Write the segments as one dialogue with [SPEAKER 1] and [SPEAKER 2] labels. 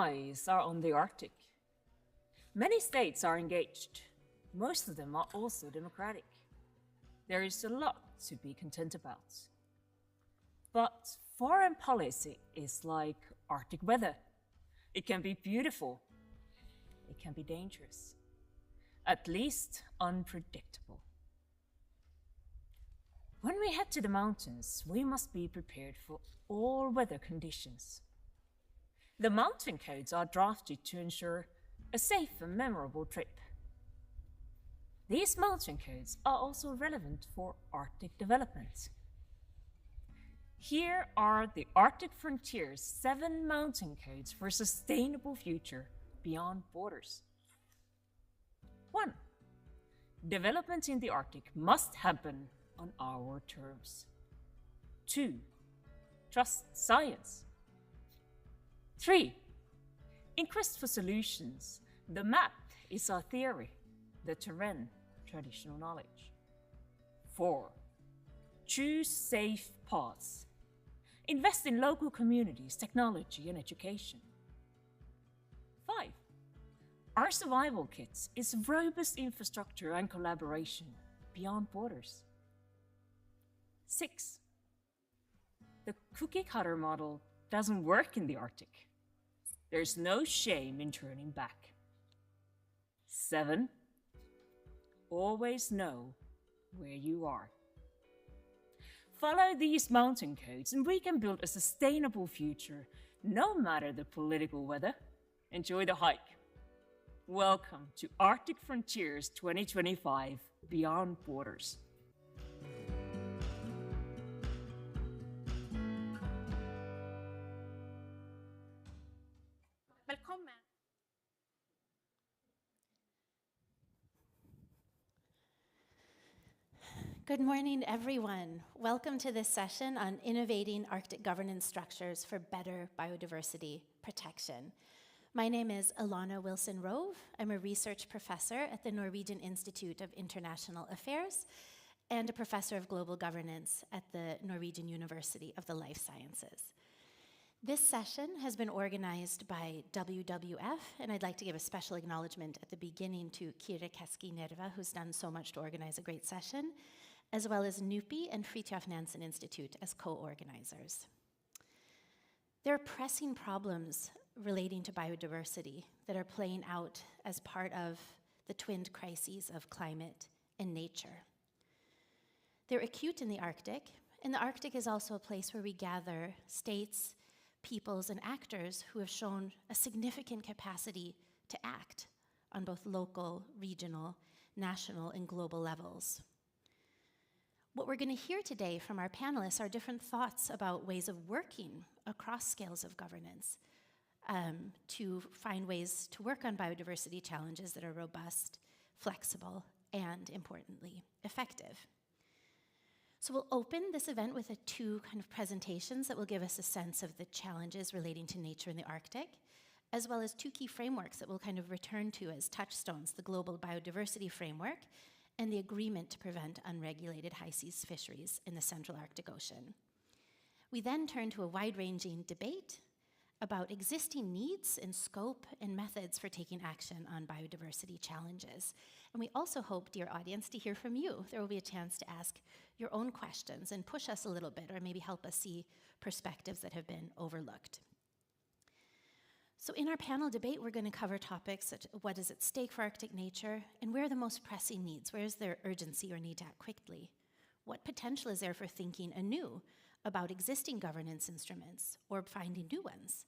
[SPEAKER 1] eyes are on the Arctic. Many states are engaged. Most of them are also democratic. There is a lot to be content about. But foreign policy is like Arctic weather. It can be beautiful. It can be dangerous. At least unpredictable. When we head to the mountains, we must be prepared for all weather conditions. The mountain codes are drafted to ensure a safe and memorable trip. These mountain codes are also relevant for Arctic development. Here are the Arctic Frontier's 7 mountain codes for a sustainable future beyond borders. 1. Development in the Arctic must happen on our terms. 2. Trust science. 3. In quest for solutions, the map is our theory, the terrain, traditional knowledge. 4. Choose safe paths. Invest in local communities, technology, and education. 5. Our survival kit is robust infrastructure and collaboration beyond borders. 6. The cookie-cutter model doesn't work in the Arctic. There's no shame in turning back. 7. Always know where you are. Follow these mountain codes and we can build a sustainable future, no matter the political weather. Enjoy the hike. Welcome to Arctic Frontiers 2025 Beyond Borders.
[SPEAKER 2] Velkommen. Good morning, everyone. Welcome to this session on innovating Arctic governance structures for better biodiversity protection. My name is Ilana Wilson-Rove. I'm a research professor at the Norwegian Institute of International Affairs and a professor of global governance at the Norwegian University of the Life Sciences. This session has been organized by WWF, and I'd like to give a special acknowledgement at the beginning to Kire Keski-Nerva, who's done so much to organize a great session, as well as NUPI and Fridtjof Nansen Institute as co-organizers. There are pressing problems relating to biodiversity that are playing out as part of the twinned crises of climate and nature. They're acute in the Arctic, and the Arctic is also a place where we gather states, peoples, and actors who have shown a significant capacity to act on both local, regional, national, and global levels. What we're going to hear today from our panelists are different thoughts about ways of working across scales of governance to find ways to work on biodiversity challenges that are robust, flexible, and importantly, effective. So we'll open this event with two kind of presentations that will give us a sense of the challenges relating to nature in the Arctic, as well as 2 key frameworks that we'll kind of return to as touchstones, the Global Biodiversity Framework and the Agreement to Prevent Unregulated High Seas Fisheries in the Central Arctic Ocean. We then turn to a wide-ranging debate about existing needs and scope and methods for taking action on biodiversity challenges. And we also hope, dear audience, to hear from you. There will be a chance to ask your own questions and push us a little bit, or maybe help us see perspectives that have been overlooked. So in our panel debate, we're going to cover topics such as what is at stake for Arctic nature, and where are the most pressing needs? Where is there urgency or need to act quickly? What potential is there for thinking anew about existing governance instruments or finding new ones?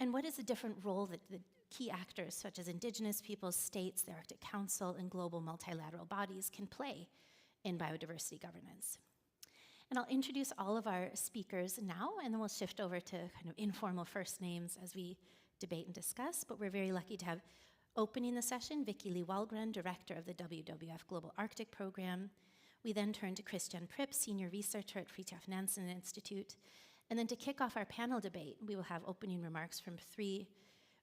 [SPEAKER 2] And what is the different role that the key actors such as Indigenous peoples, states, the Arctic Council, and global multilateral bodies can play in biodiversity governance? And I'll introduce all of our speakers now, and then we'll shift over to kind of informal first names as we debate and discuss. But we're very lucky to have opening the session Vicky Lee Wahlgren, Director of the WWF Global Arctic Program. We then turn to Christian Pripp, Senior Researcher at Fridtjof Nansen Institute. And then to kick off our panel debate, we will have opening remarks from 3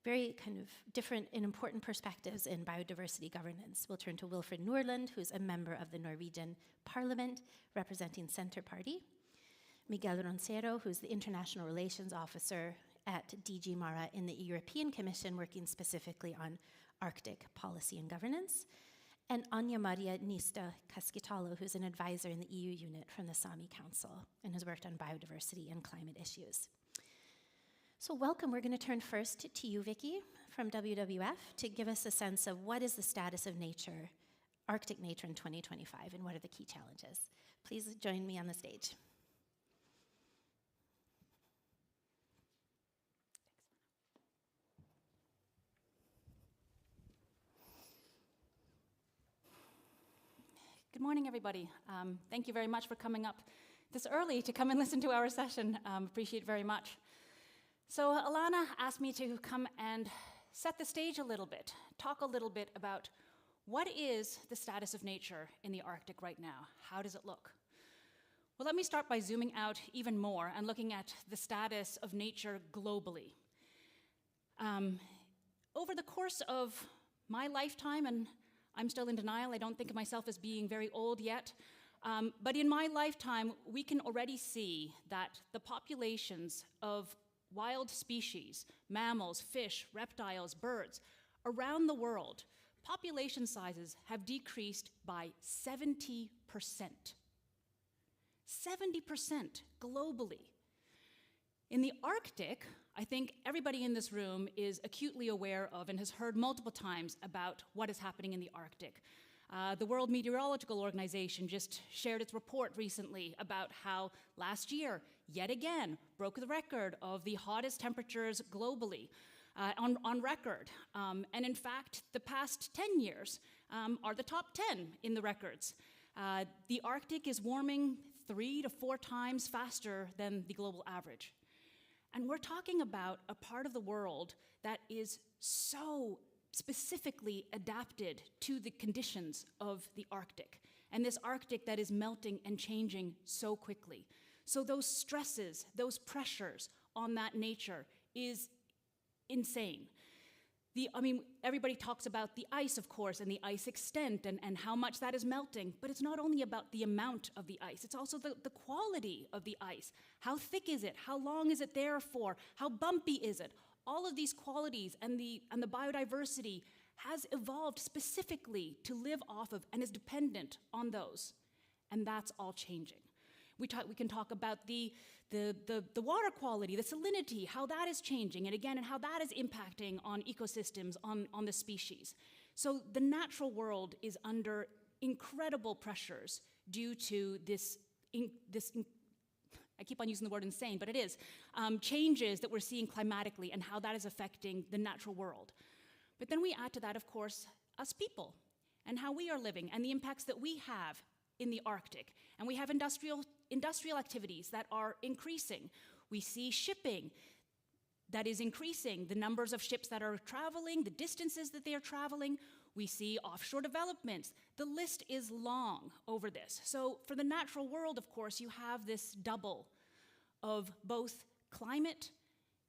[SPEAKER 2] very kind of different and important perspectives in biodiversity governance. We'll turn to Wilfred Nordlund, who's a member of the Norwegian Parliament representing Centre Party. Miguel Roncero, who's the International Relations Officer at DG Mara in the European Commission, working specifically on Arctic policy and governance, and Anja Maria Nista Kaskitalo, who's an advisor in the EU unit from the Sami Council and has worked on biodiversity and climate issues. So welcome. We're going to turn first to you, Vicky, from WWF, to give us a sense of what is the status of nature, Arctic nature in 2025, and what are the key challenges. Please join me on the stage.
[SPEAKER 3] Good morning, everybody. Thank you very much for coming up this early to come and listen to our session. Appreciate it very much. So Alana asked me to come and set the stage a little bit, talk a little bit about what is the status of nature in the Arctic right now? How does it look? Well, let me start by zooming out even more and looking at the status of nature globally. Over the course of my lifetime, and I'm still in denial, I don't think of myself as being very old yet, but in my lifetime, we can already see that the populations of wild species, mammals, fish, reptiles, birds, around the world, population sizes have decreased by 70%. 70% globally. In the Arctic, I think everybody in this room is acutely aware of and has heard multiple times about what is happening in the Arctic. The World Meteorological Organization just shared its report recently about how last year, yet again, broke the record of the hottest temperatures globally on record. And in fact, the past 10 years are the top 10 in the records. The Arctic is warming 3 to 4 times faster than the global average. And we're talking about a part of the world that is so specifically adapted to the conditions of the Arctic, and this Arctic that is melting and changing so quickly. So those stresses, those pressures on that nature is insane. Everybody talks about the ice, of course, and the ice extent and how much that is melting, but it's not only about the amount of the ice, it's also the quality of the ice. How thick is it? How long is it there for? How bumpy is it? All of these qualities and the biodiversity has evolved specifically to live off of and is dependent on those. And that's all changing. We can talk about the water quality, the salinity, how that is changing, and how that is impacting on ecosystems, on the species. So the natural world is under incredible pressures due to this I keep on using the word insane, but it is, changes that we're seeing climatically and how that is affecting the natural world. But then we add to that, of course, us people and how we are living and the impacts that we have in the Arctic. And we have industrial activities that are increasing. We see shipping that is increasing, the numbers of ships that are traveling, the distances that they are traveling. We see offshore developments. The list is long over this. So for the natural world, of course, you have this double of both climate,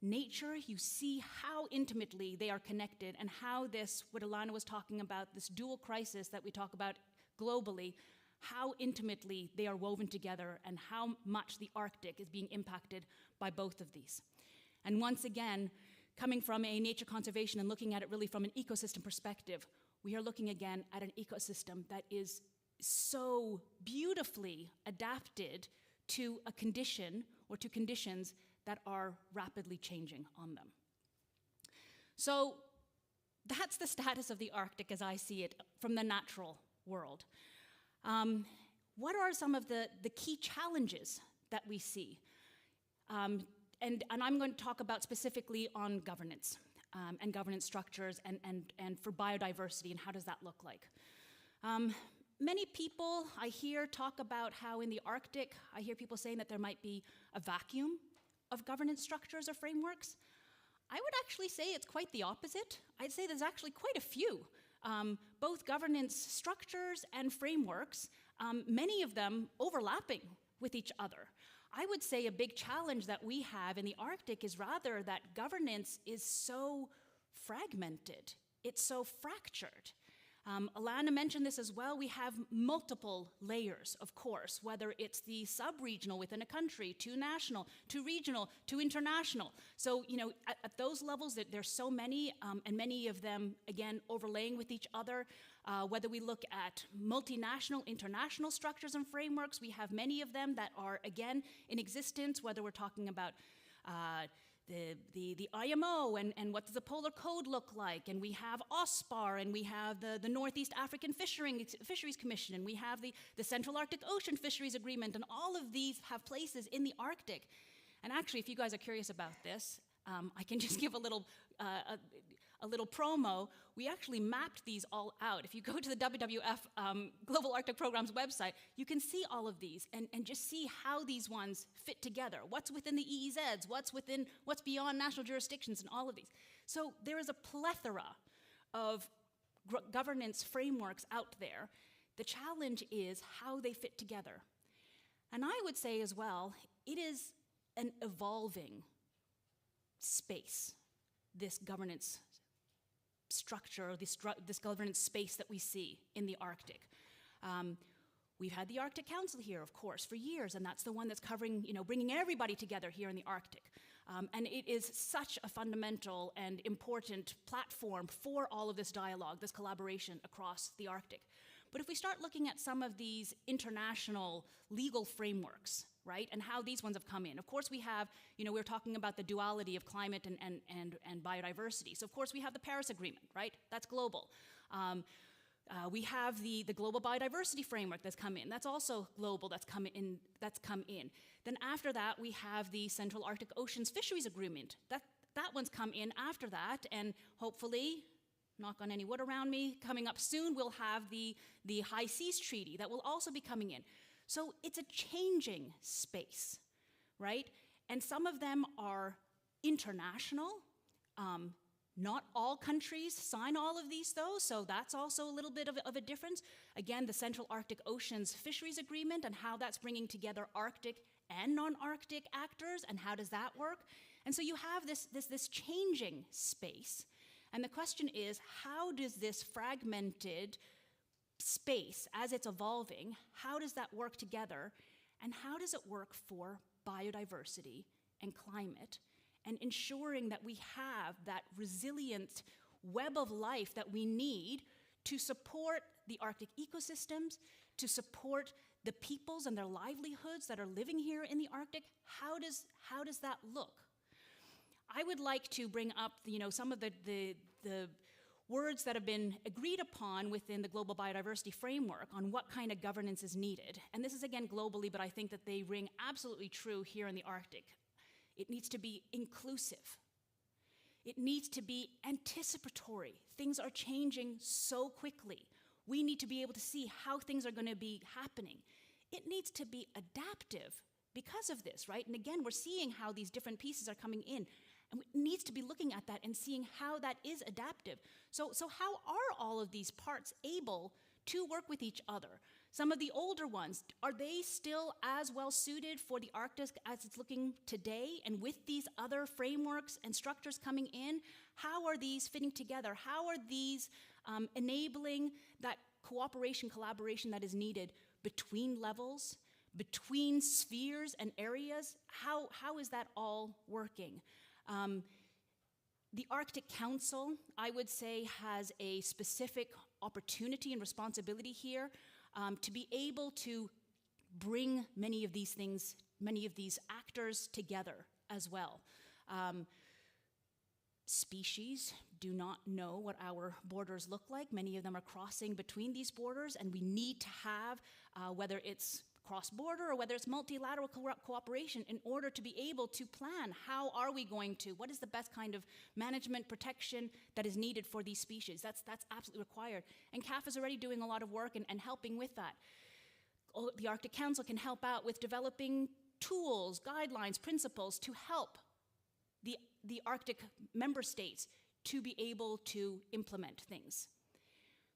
[SPEAKER 3] nature. You see how intimately they are connected and how this, what Alana was talking about, this dual crisis that we talk about globally, how intimately they are woven together and how much the Arctic is being impacted by both of these. And once again, coming from a nature conservation and looking at it really from an ecosystem perspective, we are looking again at an ecosystem that is so beautifully adapted to a condition or to conditions that are rapidly changing on them. So that's the status of the Arctic as I see it from the natural world. What are some of the key challenges that we see? And I'm going to talk about specifically on governance and governance structures and for biodiversity and how does that look like. Many people I hear talk about how in the Arctic, I hear people saying that there might be a vacuum of governance structures or frameworks. I would actually say it's quite the opposite. I'd say there's actually quite a few, both governance structures and frameworks, many of them overlapping with each other. I would say a big challenge that we have in the Arctic is rather that governance is so fragmented, it's so fractured. Alana mentioned this as well. We have multiple layers, of course, whether it's the sub-regional within a country, to national, to regional, to international. So, you know, at those levels, there's so many, and many of them, again, overlaying with each other. Whether we look at multinational, international structures and frameworks, we have many of them that are, again, in existence, whether we're talking about the IMO and what does the Polar Code look like, and we have OSPAR, and we have the Northeast African Fisheries Commission, and we have the Central Arctic Ocean Fisheries Agreement, and all of these have places in the Arctic. And actually, if you guys are curious about this, I can just give a little promo. We actually mapped these all out. If you go to the WWF Global Arctic Program's website, you can see all of these and just see how these ones fit together. What's within the EEZs, what's beyond national jurisdictions, and all of these. So there is a plethora of governance frameworks out there. The challenge is how they fit together. And I would say as well, it is an evolving space, this governance structure, this governance space that we see in the Arctic. We've had the Arctic Council here, of course, for years, and that's the one that's covering, you know, bringing everybody together here in the Arctic. And it is such a fundamental and important platform for all of this dialogue, this collaboration across the Arctic. But if we start looking at some of these international legal frameworks, right, and how these ones have come in. Of course, we have, you know, we're talking about the duality of climate and biodiversity. So, of course, we have the Paris Agreement, right? That's global. We have the Global Biodiversity Framework that's come in. That's also global, that's come in. Then after that, we have the Central Arctic Oceans Fisheries Agreement. That one's come in after that, and hopefully, knock on any wood around me, coming up soon, we'll have the High Seas Treaty that will also be coming in. So it's a changing space, right? And some of them are international. Not all countries sign all of these, though, so that's also a little bit of a difference. Again, the Central Arctic Oceans Fisheries Agreement and how that's bringing together Arctic and non-Arctic actors, and how does that work? And so you have this changing space. And the question is, how does this fragmented space, as it's evolving, how does that work together? And how does it work for biodiversity and climate, and ensuring that we have that resilient web of life that we need to support the Arctic ecosystems, to support the peoples and their livelihoods that are living here in the Arctic? How does that look? I would like to bring up, you know, some of the words that have been agreed upon within the Global Biodiversity Framework on what kind of governance is needed. And this is, again, globally, but I think that they ring absolutely true here in the Arctic. It needs to be inclusive. It needs to be anticipatory. Things are changing so quickly. We need to be able to see how things are going to be happening. It needs to be adaptive because of this, right? And again, we're seeing how these different pieces are coming in. And it needs to be looking at that and seeing how that is adaptive. So how are all of these parts able to work with each other? Some of the older ones, are they still as well suited for the Arctic as it's looking today? And with these other frameworks and structures coming in, how are these fitting together? How are these enabling that cooperation, collaboration that is needed between levels, between spheres and areas? How is that all working? The Arctic Council, I would say, has a specific opportunity and responsibility here to be able to bring many of these things, many of these actors together as well. Species do not know what our borders look like. Many of them are crossing between these borders, and we need to have, whether it's cross-border or whether it's multilateral cooperation, in order to be able to plan how are we going to, what is the best kind of management protection that is needed for these species. That's absolutely required. And CAF is already doing a lot of work and helping with that. The Arctic Council can help out with developing tools, guidelines, principles to help the Arctic member states to be able to implement things.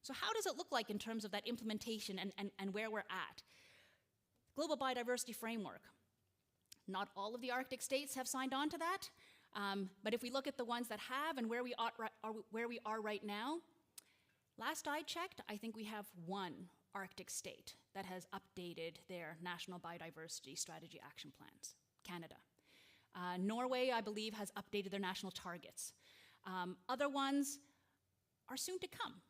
[SPEAKER 3] So how does it look like in terms of that implementation and where we're at? Global Biodiversity Framework. Not all of the Arctic states have signed on to that, but if we look at the ones that have and where we are right now, Last I checked, I think we have one Arctic state that has updated their national biodiversity strategy action plans, Canada. Norway, I believe, has updated their national targets. Other ones are soon to come,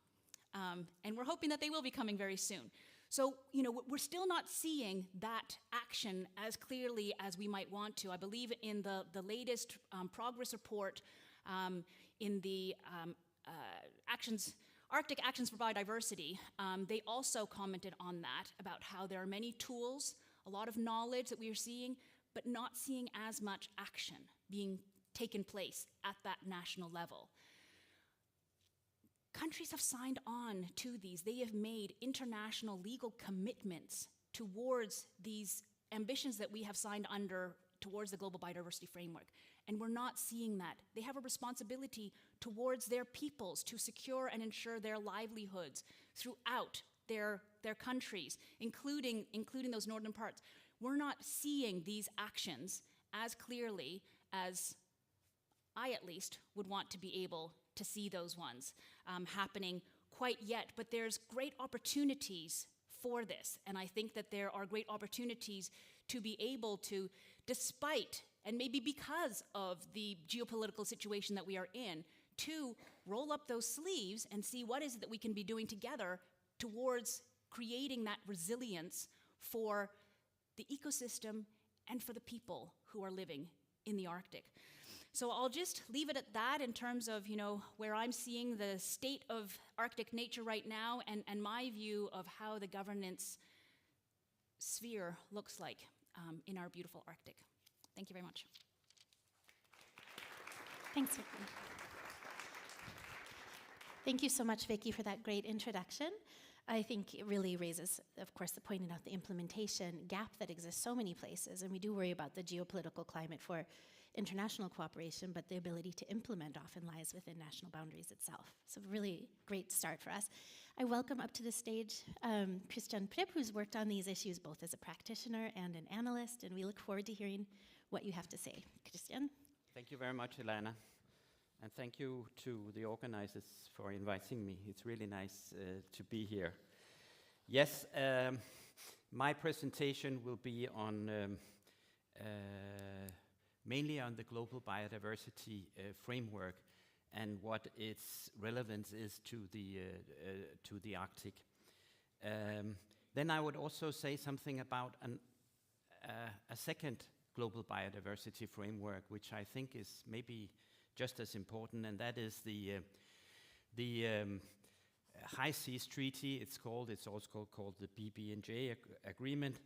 [SPEAKER 3] and we're hoping that they will be coming very soon. So, we're still not seeing that action as clearly as we might want to. I believe in the latest progress report in the Arctic Actions for Biodiversity, they also commented on that, about how there are many tools, a lot of knowledge that we are seeing, but not seeing as much action being taken place at that national level. Countries have signed on to these. They have made international legal commitments towards these ambitions that we have signed under towards the Global Biodiversity Framework. And we're not seeing that. They have a responsibility towards their peoples to secure and ensure their livelihoods throughout their countries, including those northern parts. We're not seeing these actions as clearly as I, at least, would want to be able to see those ones happening quite yet. But there's great opportunities for this. And I think that there are great opportunities to be able to, despite and maybe because of the geopolitical situation that we are in, to roll up those sleeves and see what is it that we can be doing together towards creating that resilience for the ecosystem and for the people who are living in the Arctic. So I'll just leave it at that in terms of, where I'm seeing the state of Arctic nature right now and my view of how the governance sphere looks like in our beautiful Arctic. Thank you very much.
[SPEAKER 2] Thanks, Vicky. Thank you so much, Vicky, for that great introduction. I think it really raises, of course, the pointing out the implementation gap that exists so many places, and we do worry about the geopolitical climate for international cooperation, but the ability to implement often lies within national boundaries itself. So really great start for us. I welcome up to the stage Christian Pripp, who's worked on these issues both as a practitioner and an analyst, and we look forward to hearing what you have to say. Christian?
[SPEAKER 4] Thank you very much, Elena. And thank you to the organizers for inviting me. It's really nice to be here. Yes, my presentation will be on mainly on the global biodiversity framework and what its relevance is to the Arctic. Then I would also say something about a second global biodiversity framework, which I think is maybe just as important, and that is the High Seas Treaty. It's also called the BBNJ Agreement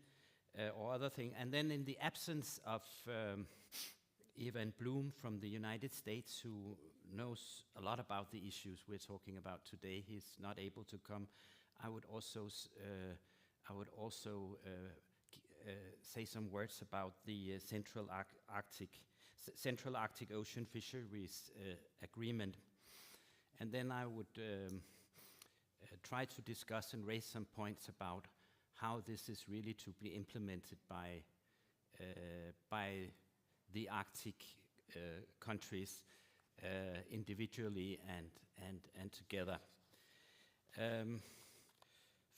[SPEAKER 4] or other thing. And then in the absence of Evan Bloom from the United States, who knows a lot about the issues we're talking about today, he's not able to come. I would also say some words about the Central Arctic Ocean Fisheries Agreement. And then I would try to discuss and raise some points about how this is really to be implemented by the Arctic countries individually and together.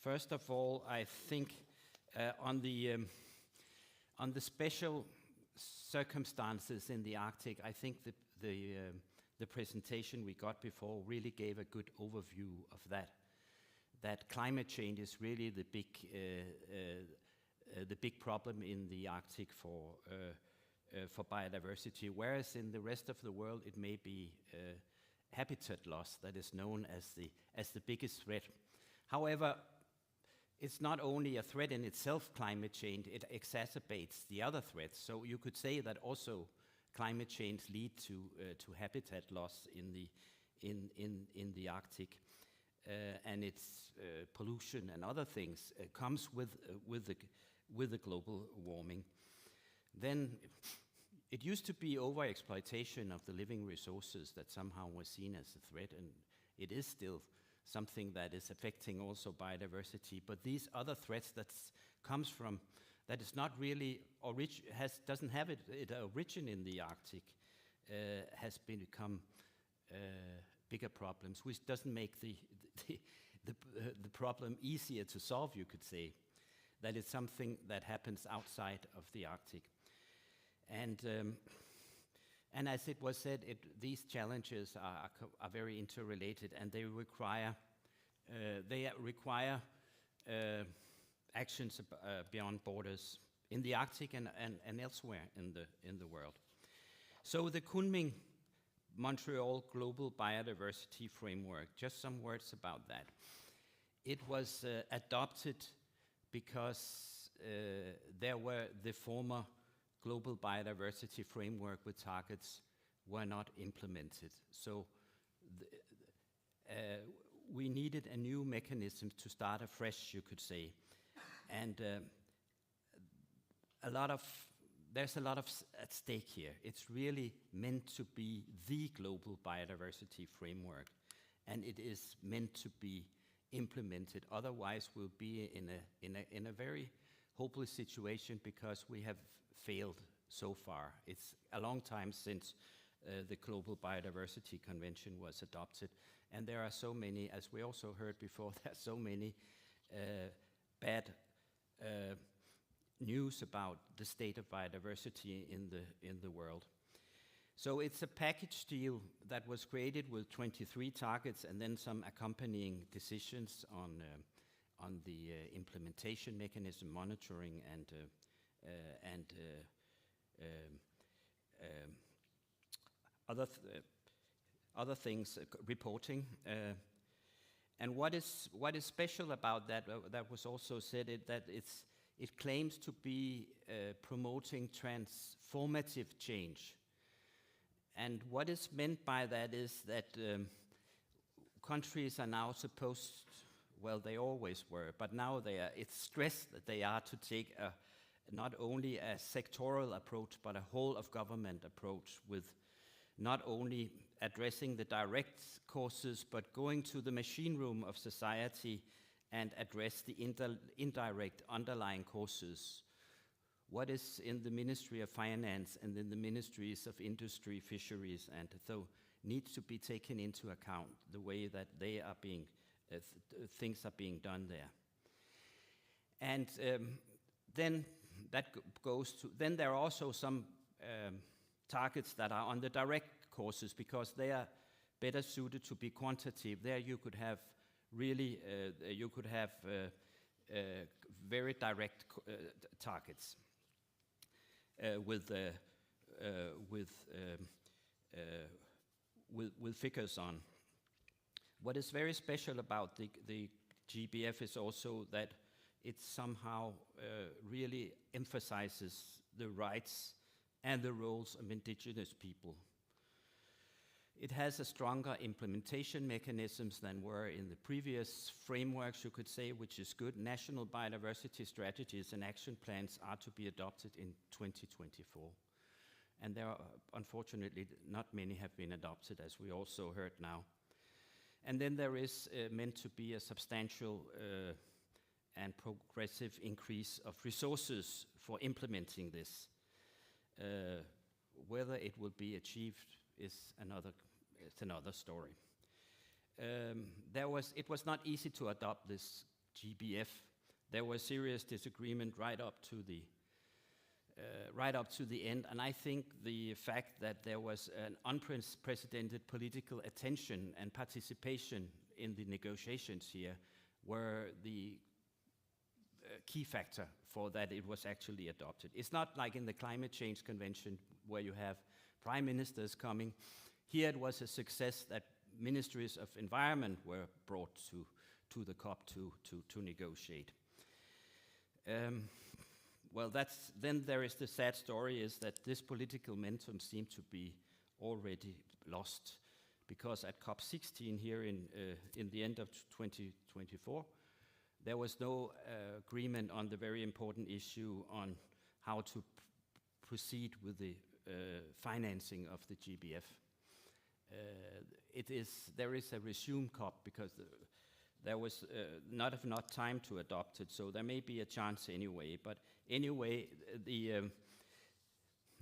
[SPEAKER 4] First of all, I think on the special circumstances in the Arctic, I think the presentation we got before really gave a good overview of that. That climate change is really the big problem in the Arctic for biodiversity, whereas in the rest of the world it may be habitat loss that is known as the biggest threat. However, it's not only a threat in itself, climate change, it exacerbates the other threats. So you could say that also climate change leads to habitat loss in the Arctic, and its pollution and other things comes with the global warming. Then it used to be overexploitation of the living resources that somehow was seen as a threat, and it is still something that is affecting also biodiversity. But these other threats that is not really doesn't have its origin in the Arctic has become bigger problems, which doesn't make the problem easier to solve, you could say. That it's something that happens outside of the Arctic. And as it was said, these challenges are very interrelated, and they require actions beyond borders in the Arctic and elsewhere in the world. So the Kunming-Montreal Global Biodiversity Framework, just some words about that. It was adopted because there were the former Global Biodiversity Framework with targets were not implemented. So we needed a new mechanism to start afresh, you could say. And there's a lot at stake here. It's really meant to be the global biodiversity framework, and it is meant to be implemented. Otherwise, we'll be in a very hopeless situation because we have failed so far. It's a long time since the Global Biodiversity Convention was adopted, and there are so many, as we also heard before, there are so many bad news about the state of biodiversity in the world. So it's a package deal that was created with 23 targets and then some accompanying decisions on the implementation mechanism, monitoring, and other things, reporting. And what is special about that? That was also said that it claims to be promoting transformative change. And what is meant by that is that countries are now supposed, well, they always were, but now it's stressed that they are to take not only a sectoral approach, but a whole of government approach with not only addressing the direct causes, but going to the machine room of society and address the indirect underlying causes. What is in the Ministry of Finance and in the Ministries of Industry, Fisheries, and so needs to be taken into account the way that they are being, things are being done there. And then that goes to, then there are also some targets that are on the direct causes because they are better suited to be quantitative. There you could have really, very direct targets with figures on. What is very special about the GBF is also that it somehow really emphasizes the rights and the roles of indigenous people. It has a stronger implementation mechanisms than were in the previous frameworks, you could say, which is good. National biodiversity strategies and action plans are to be adopted in 2024. And there are, unfortunately, not many have been adopted, as we also heard now. And then there is meant to be a substantial and progressive increase of resources for implementing this. Whether it will be achieved is another story. It was not easy to adopt this GBF. There was serious disagreement right up to the end, and I think the fact that there was an unprecedented political attention and participation in the negotiations here were the key factor for that it was actually adopted. It's not like in the Climate Change Convention where you have prime ministers coming. Here it was a success that ministries of environment were brought to the COP to negotiate. Well, then there is the sad story is that this political momentum seemed to be already lost because at COP16 here in the end of 2024, there was no agreement on the very important issue on how to proceed with the financing of the GBF. There is a resume COP because there was not enough time to adopt it, so there may be a chance anyway. But anyway,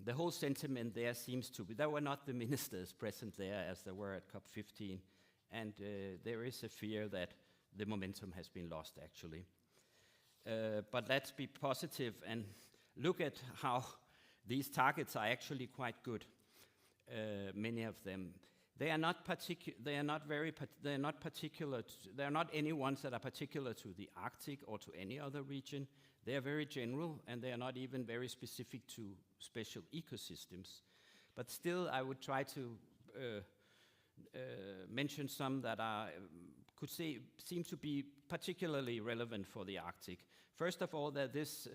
[SPEAKER 4] the whole sentiment there seems to be, there were not the ministers present there as there were at COP15, and there is a fear that the momentum has been lost actually. But let's be positive and look at how these targets are actually quite good. Many of them, they are not any ones that are particular to the Arctic or to any other region. They are very general, and they are not even very specific to special ecosystems. But still, I would try to mention some that are seem to be particularly relevant for the Arctic. First of all, that this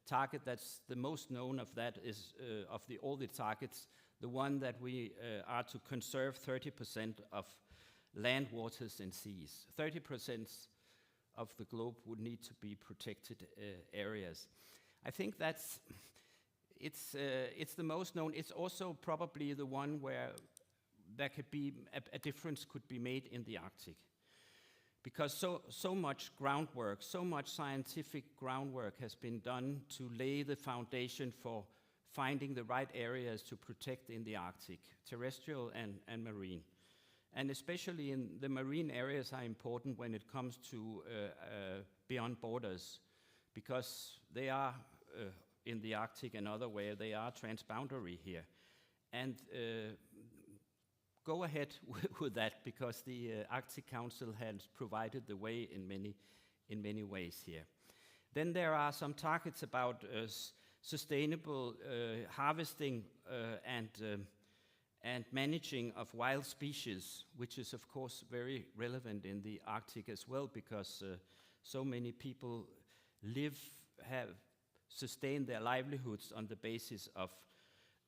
[SPEAKER 4] target that's the most known of that is of all the targets, the one that we are to conserve 30% of land, waters, and seas. 30% of the globe would need to be protected areas. I think it's the most known. It's also probably the one where there could be a difference could be made in the Arctic, because so much groundwork, so much scientific groundwork has been done to lay the foundation for finding the right areas to protect in the Arctic, terrestrial and marine. And especially in the marine areas are important when it comes to beyond borders, because they are in the Arctic and other where they are transboundary here. And go ahead with that, because the Arctic Council has provided the way in many ways here. Then there are some targets about sustainable harvesting and managing of wild species, which is of course very relevant in the Arctic as well, because so many people have sustained their livelihoods on the basis of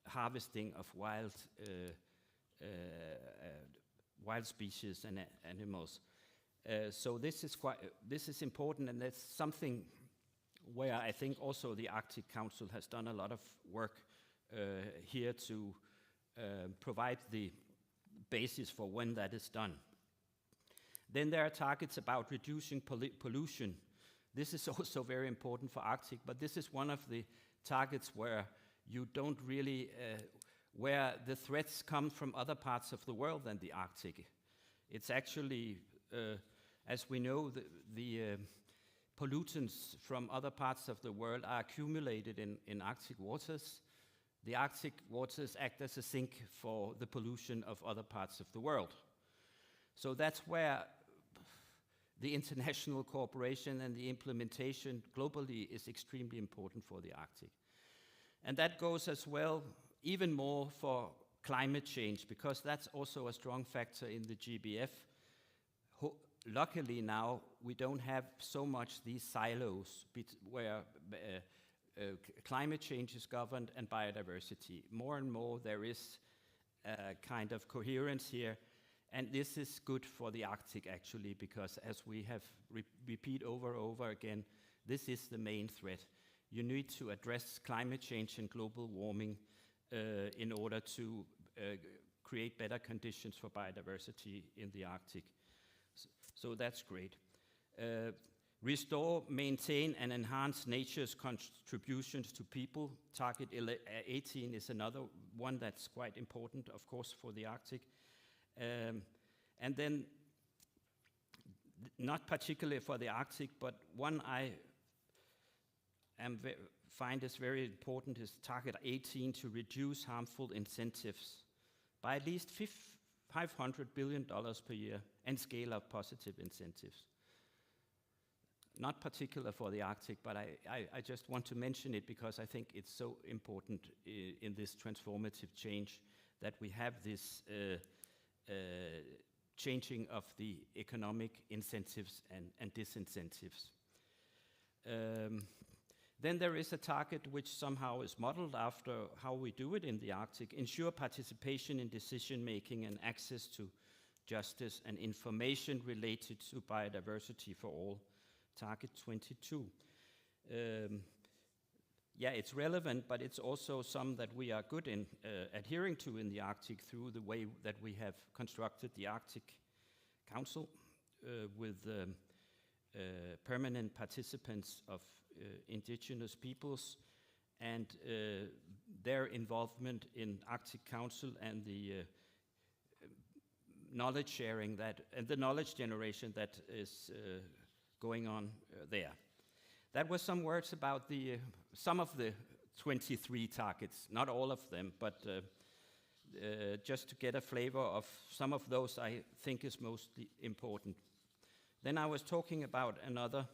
[SPEAKER 4] harvesting of wild species and animals. So this is important, and that's something where I think also the Arctic Council has done a lot of work here to provide the basis for when that is done. Then there are targets about reducing pollution. This is also very important for Arctic, but this is one of the targets where you don't really, where the threats come from other parts of the world than the Arctic. It's actually, as we know, the pollutants from other parts of the world are accumulated in Arctic waters. The Arctic waters act as a sink for the pollution of other parts of the world. So that's where the international cooperation and the implementation globally is extremely important for the Arctic. And that goes as well, even more for climate change, because that's also a strong factor in the GBF. Luckily now, we don't have so much these silos where climate change is governed and biodiversity. More and more there is a kind of coherence here, and this is good for the Arctic actually, because as we have repeat over and over again, this is the main threat. You need to address climate change and global warming in order to create better conditions for biodiversity in the Arctic. So that's great. Restore, maintain, and enhance nature's contributions to people. Target 18 is another one that's quite important, of course, for the Arctic. And then, not particularly for the Arctic, but one I find is very important is target 18, to reduce harmful incentives by at least $500 billion per year and scale up positive incentives. Not particular for the Arctic, but I just want to mention it because I think it's so important in this transformative change that we have this changing of the economic incentives and disincentives. Then there is a target which somehow is modeled after how we do it in the Arctic: ensure participation in decision-making and access to justice and information related to biodiversity for all. Target 22. Yeah, it's relevant, but it's also some that we are good in adhering to in the Arctic through the way that we have constructed the Arctic Council with permanent participants of indigenous peoples and their involvement in Arctic Council and the knowledge sharing and the knowledge generation that is going on there. That was some words about some of the 23 targets, not all of them, but just to get a flavor of some of those I think is mostly important. Then I was talking about another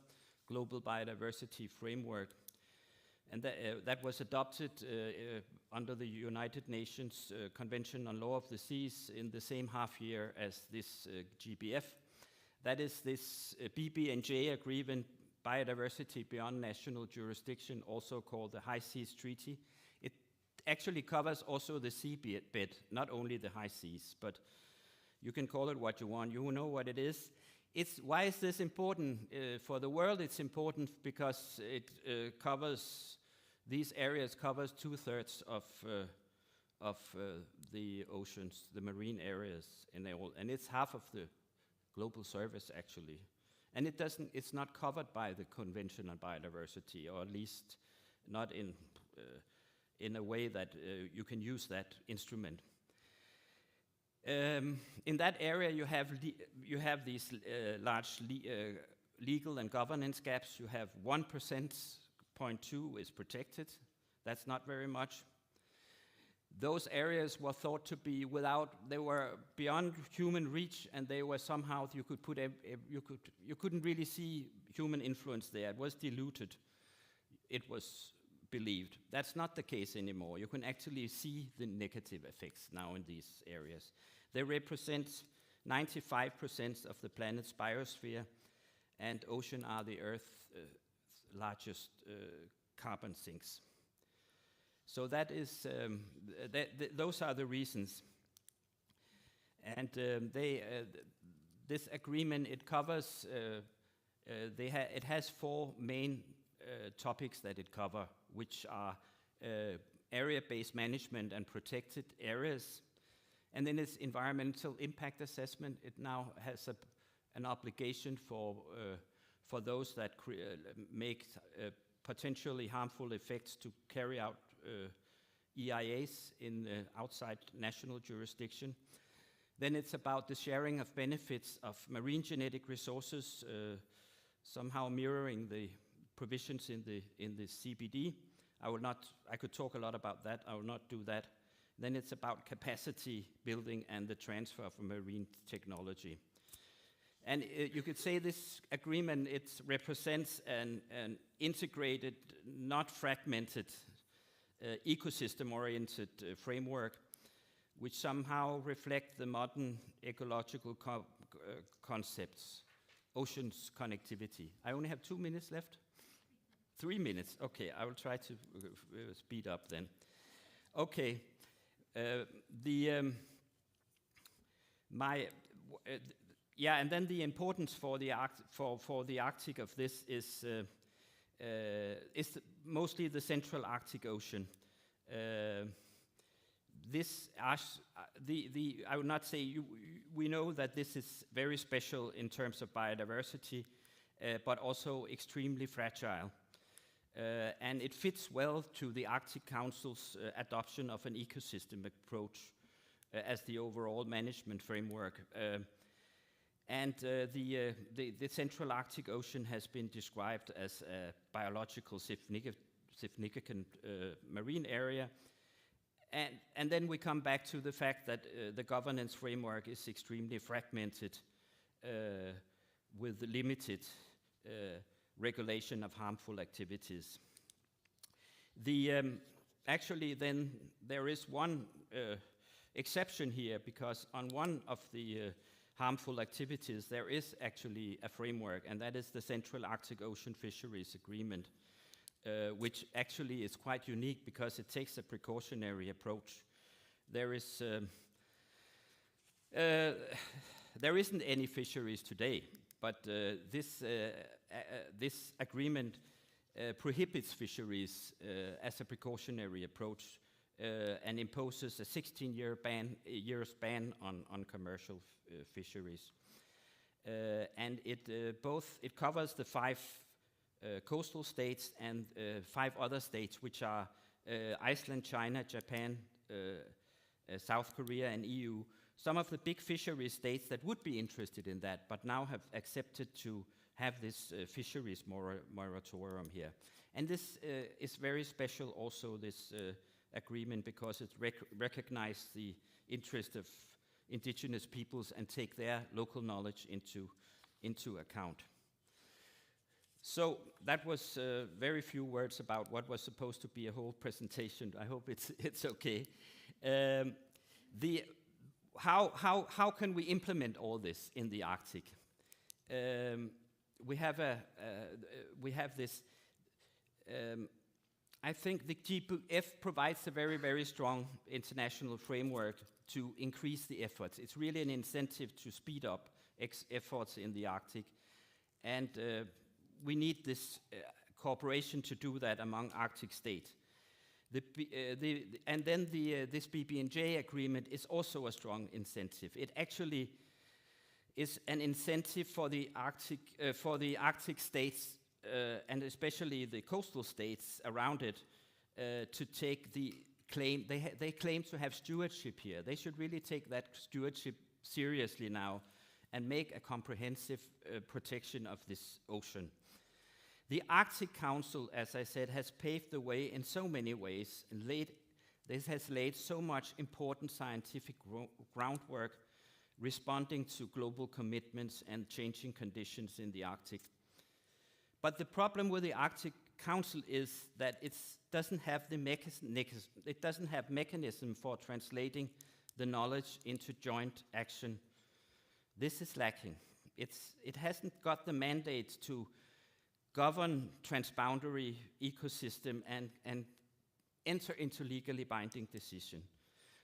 [SPEAKER 4] global biodiversity framework, and that was adopted under the United Nations Convention on Law of the Seas in the same half year as this GBF. That is this BBNJ agreement, Biodiversity Beyond National Jurisdiction, also called the High Seas Treaty. It actually covers also the seabed, not only the high seas, but you can call it what you want. You know what it is. Why is this important? For the world, it's important because it these areas covers 2/3 of the oceans, the marine areas, and it's half of the global surface actually. And it's not covered by the Convention on Biodiversity, or at least not in a way that you can use that instrument. In that area, you have these large legal and governance gaps. You have 1.2 is protected. That's not very much. Those areas were thought to be they were beyond human reach, and they were somehow you couldn't really see human influence there. It was diluted. It was believed. That's not the case anymore. You can actually see the negative effects now in these areas. They represent 95% of the planet's biosphere, and ocean are the Earth's largest carbon sinks. So that is those are the reasons. And this agreement, it covers. It has 4 main topics that it covers, which are area-based management and protected areas. And then its environmental impact assessment. It now has an obligation for those that make potentially harmful effects to carry out EIAs in outside national jurisdiction. Then it's about the sharing of benefits of marine genetic resources, somehow mirroring the provisions in the CBD. I could talk a lot about that. I will not do that. Then it's about capacity building and the transfer of marine technology. And you could say this agreement, it represents an integrated, not fragmented, ecosystem-oriented framework, which somehow reflect the modern ecological concepts. Oceans connectivity. I only have 2 minutes left. 3 minutes. Okay, I will try to speed up then. Okay. And then the importance for the Arctic of this is mostly the central Arctic Ocean. I would not say we know that this is very special in terms of biodiversity, but also extremely fragile. And it fits well to the Arctic Council's adoption of an ecosystem approach as the overall management framework. The Central Arctic Ocean has been described as a biological significant marine area. And then we come back to the fact that the governance framework is extremely fragmented with limited regulation of harmful activities. Actually, then there is one exception here, because on one of the harmful activities there is actually a framework, and that is the Central Arctic Ocean Fisheries Agreement, which actually is quite unique because it takes a precautionary approach. There isn't any fisheries today, but this agreement prohibits fisheries as a precautionary approach and imposes a 16-year ban on commercial fisheries. And it covers the 5 coastal states and 5 other states, which are Iceland, China, Japan, South Korea, and EU. Some of the big fisheries states that would be interested in that, but now have accepted to have this fisheries moratorium here. And this is very special also, this agreement, because it recognizes the interest of indigenous peoples and take their local knowledge into account. So that was very few words about what was supposed to be a whole presentation. I hope it's okay. How can we implement all this in the Arctic? We have this. I think the GPF provides a very, very strong international framework to increase the efforts. It's really an incentive to speed up efforts in the Arctic, and we need this cooperation to do that among Arctic states. This BBNJ agreement is also a strong incentive. It actually is an incentive for the Arctic states, and especially the coastal states around it, to take the claim. They claim to have stewardship here. They should really take that stewardship seriously now and make a comprehensive protection of this ocean. The Arctic Council, as I said, has paved the way in so many ways, and this has laid so much important scientific groundwork responding to global commitments and changing conditions in the Arctic. But the problem with the Arctic Council is that it doesn't have mechanism for translating the knowledge into joint action. This is lacking. It hasn't got the mandate to govern transboundary ecosystem and enter into legally binding decision.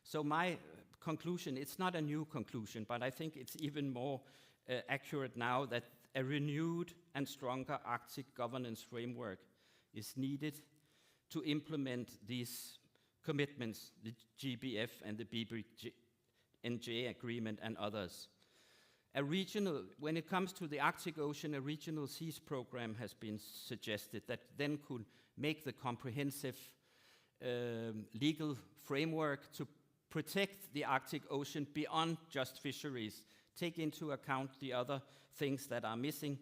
[SPEAKER 4] So my conclusion, it's not a new conclusion, but I think it's even more accurate now that a renewed and stronger Arctic governance framework is needed to implement these commitments, the GBF and the BBNJ agreement and others. When it comes to the Arctic Ocean, a regional seas program has been suggested that then could make the comprehensive legal framework to protect the Arctic Ocean beyond just fisheries, take into account the other things that are missing,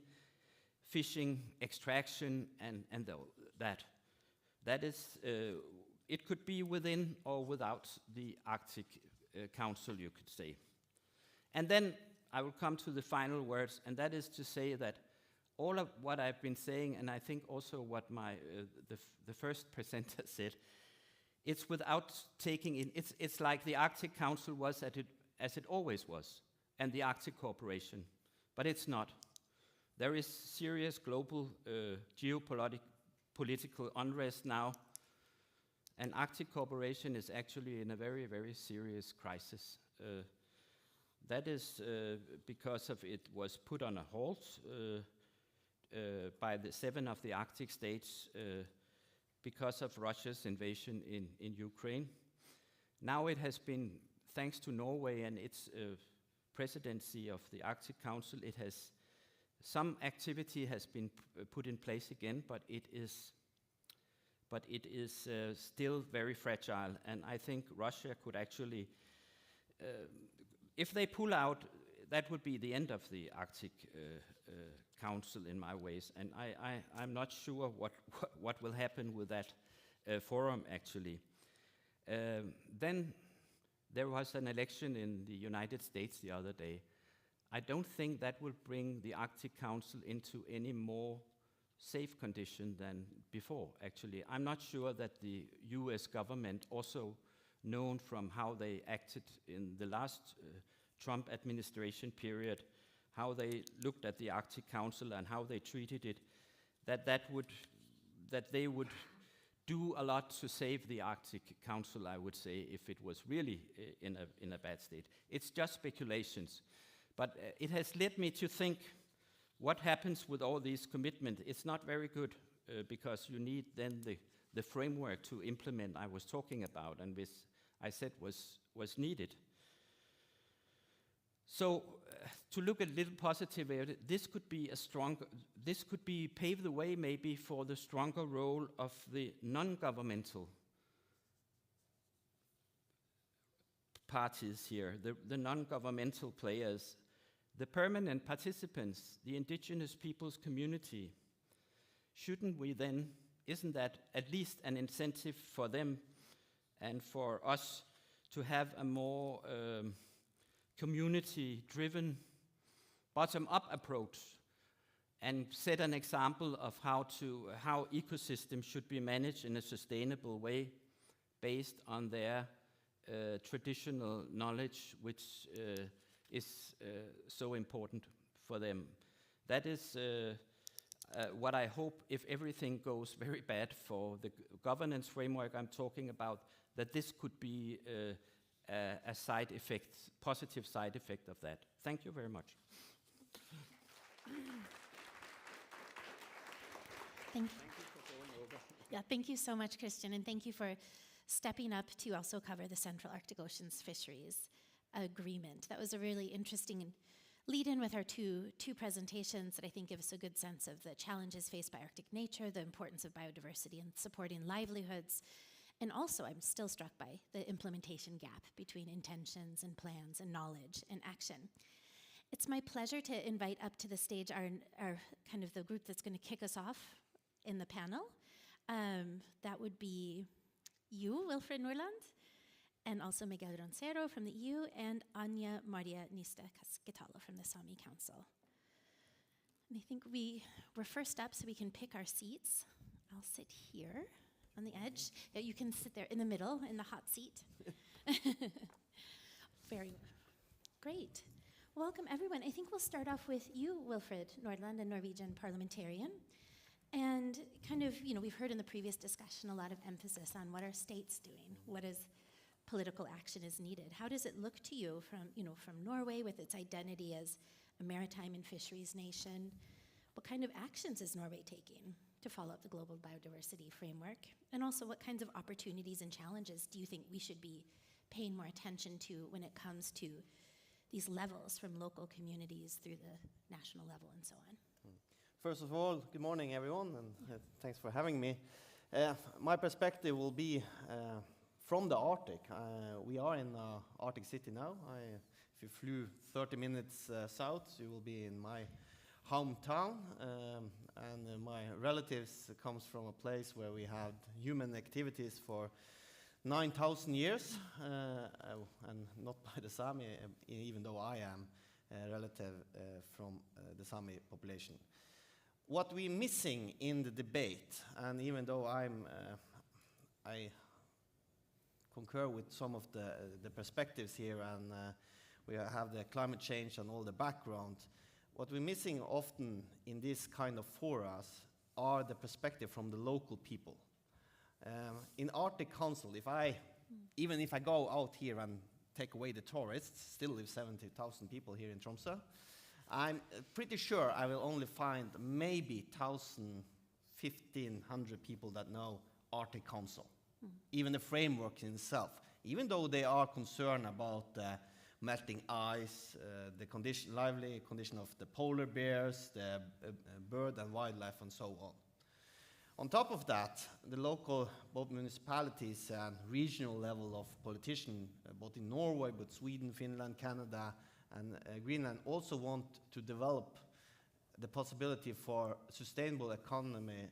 [SPEAKER 4] fishing, extraction, and that. That is, it could be within or without the Arctic Council, you could say. And then I will come to the final words, and that is to say that all of what I've been saying, and I think also what the first presenter said, it's without taking in. It's like the Arctic Council was as it always was, and the Arctic Cooperation, but it's not. There is serious global geopolitical unrest now, and Arctic Cooperation is actually in a very, very serious crisis. That is because of it was put on a halt by the 7 of the Arctic states because of Russia's invasion in Ukraine. Now it has been, thanks to Norway and its presidency of the Arctic Council, some activity has been put in place again, but it is still very fragile. And I think Russia could actually, if they pull out, that would be the end of the Arctic Council in my ways. And I'm not sure what will happen with that forum, actually. Then there was an election in the United States the other day. I don't think that will bring the Arctic Council into any more safe condition than before, actually. I'm not sure that the US government, also known from how they acted in the last Trump administration period, how they looked at the Arctic Council and how they treated it, that they would do a lot to save the Arctic Council, I would say, if it was really in a bad state. It's just speculations. But it has led me to think, what happens with all these commitments? It's not very good because you need then the framework to implement I was talking about, and this I said was needed. So, to look a little positive at it, this could be pave the way maybe for the stronger role of the non-governmental parties here, the non-governmental players, the permanent participants, the indigenous peoples community. Shouldn't we then, isn't that at least an incentive for them and for us to have a more community-driven, bottom-up approach and set an example of how ecosystems should be managed in a sustainable way based on their traditional knowledge, which is so important for them. That is what I hope, if everything goes very bad for the governance framework I'm talking about, that this could be a side effect, positive side effect of that. Thank you very much.
[SPEAKER 2] Thank you for going over. Yeah, thank you so much, Christian, and thank you for stepping up to also cover the Central Arctic Oceans Fisheries Agreement. That was a really interesting lead-in with our two presentations that I think give us a good sense of the challenges faced by Arctic nature, the importance of biodiversity and supporting livelihoods, and also I'm still struck by the implementation gap between intentions and plans and knowledge and action. It's my pleasure to invite up to the stage our kind of the group that's going to kick us off in the panel. That would be you, Wilfred Nordland, and also Miguel Roncero from the EU, and Anya Maria Nista Casquetalo from the Sami Council. And I think we're first up, so we can pick our seats. I'll sit here on the edge. Yeah, you can sit there in the middle, in the hot seat. Very great. Welcome, everyone. I think we'll start off with you, Wilfred Nordland, a Norwegian parliamentarian. And kind of, we've heard in the previous discussion a lot of emphasis on what are states doing, what is political action is needed. How does it look to you from Norway with its identity as a maritime and fisheries nation? What kind of actions is Norway taking to follow up the global biodiversity framework? And also, what kinds of opportunities and challenges do you think we should be paying more attention to when it comes to these levels from local communities through the national level and so on?
[SPEAKER 5] First of all, good morning, everyone, and thanks for having me. My perspective will be from the Arctic. We are in Arctic City now. If you flew 30 minutes south, you will be in my hometown, and my relatives comes from a place where we had human activities for 9,000 years, and not by the Sami, even though I am a relative from the Sami population. What we're missing in the debate, and even though I concur with some of the perspectives here, and we have the climate change and all the background, what we're missing often in this kind of forums are the perspective from the local people. In Arctic Council, even if I go out here and take away the tourists, still live 70,000 people here in Tromsø, I'm pretty sure I will only find maybe 1,000, 1,500 people that know Arctic Council, even the framework in itself, even though they are concerned about the melting ice, the lively condition of the polar bears, the bird and wildlife, and so on. On top of that, the local, both municipalities and regional level of politicians, both in Norway, but Sweden, Finland, Canada, and Greenland also want to develop the possibility for sustainable economy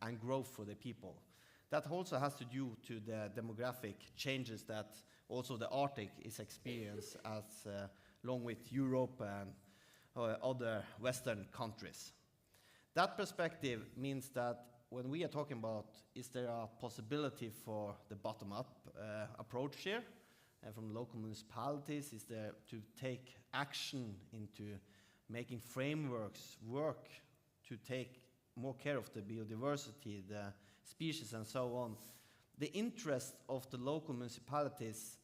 [SPEAKER 5] and growth for the people. That also has to do to the demographic changes that also the Arctic is experienced as along with Europe and other Western countries. That perspective means that when we are talking about is there a possibility for the bottom-up approach here, from local municipalities, is there to take action into making frameworks work to take more care of the biodiversity, the species, and so on. The interest of the local municipalities,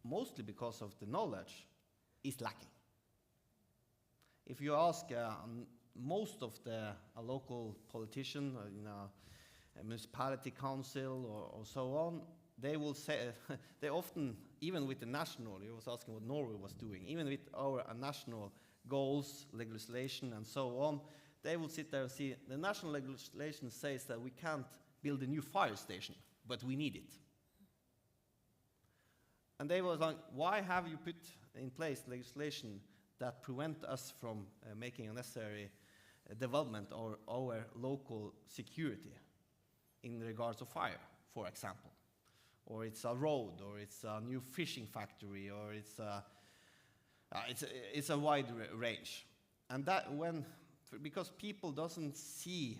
[SPEAKER 5] mostly because of the knowledge, is lacking. If you ask most of the local politician in a municipality council or so on, they will say they often even with the national, you was asking what Norway was doing, even with our national goals, legislation, and so on, they will sit there and see the national legislation says that we can't build a new fire station, but we need it. And they was like, why have you put in place legislation that prevent us from making a necessary development or our local security in regards to fire, for example? Or it's a road, or it's a new fishing factory, or it's a wide range. And that because people doesn't see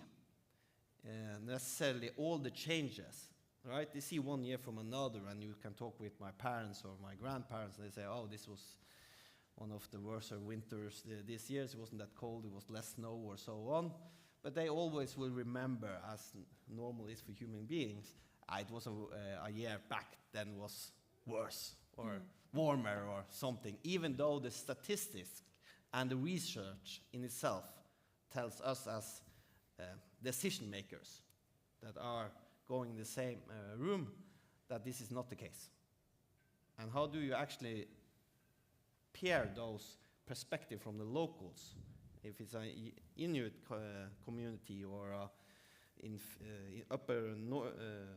[SPEAKER 5] necessarily all the changes, right? They see one year from another, and you can talk with my parents or my grandparents, and they say, oh, this was one of the worst winters this year. It wasn't that cold, it was less snow, or so on. But they always will remember, as normal is for human beings, it was a year back then was worse, or warmer, or something, even though the statistics and the research in itself tells us as decision makers that are going in the same room that this is not the case. And how do you actually pair those perspectives from the locals? If it's an Inuit community, or in upper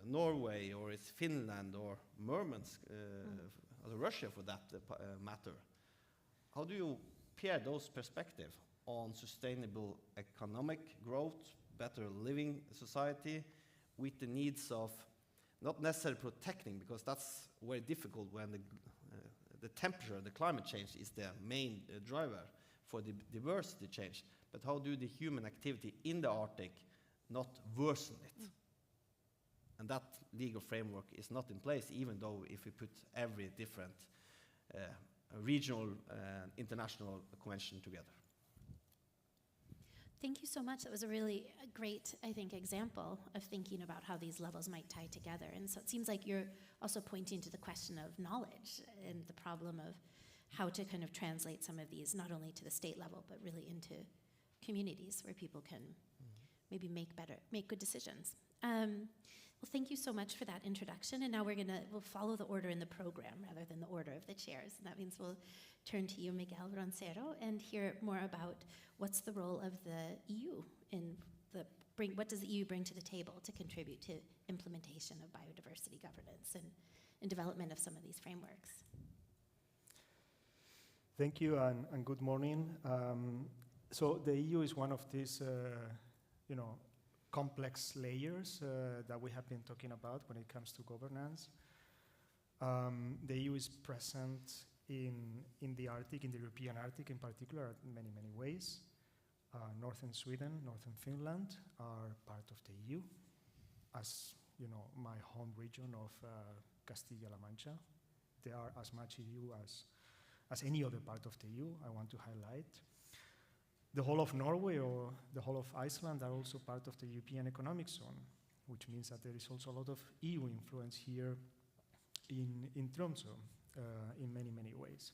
[SPEAKER 5] Norway, or it's Finland, or Murmansk, or Russia for that matter, how do you pair those perspectives on sustainable economic growth, better living society, with the needs of not necessarily protecting, because that's very difficult when the temperature, the climate change is the main driver for the diversity change, but how do the human activity in the Arctic not worsen it? And that legal framework is not in place, even though if we put every different regional and international convention together.
[SPEAKER 2] Thank you so much. That was a really great, I think, example of thinking about how these levels might tie together. And so it seems like you're also pointing to the question of knowledge and the problem of how to kind of translate some of these, not only to the state level, but really into communities where people can maybe make good decisions. Well, thank you so much for that introduction. And now we'll follow the order in the program rather than the order of the chairs. And that means we'll turn to you, Miguel Roncero, and hear more about what's the role of the EU in what does the EU bring to the table to contribute to implementation of biodiversity governance and development of some of these frameworks.
[SPEAKER 6] Thank you, and good morning. So the EU is one of these, complex layers that we have been talking about when it comes to governance. The EU is present in the Arctic, in the European Arctic in particular, in many, many ways. Northern Sweden, northern Finland are part of the EU, as you know, my home region of Castilla-La Mancha. They are as much EU as any other part of the EU, I want to highlight. The whole of Norway or the whole of Iceland are also part of the European Economic Zone, which means that there is also a lot of EU influence here in Tromsø in many, many ways.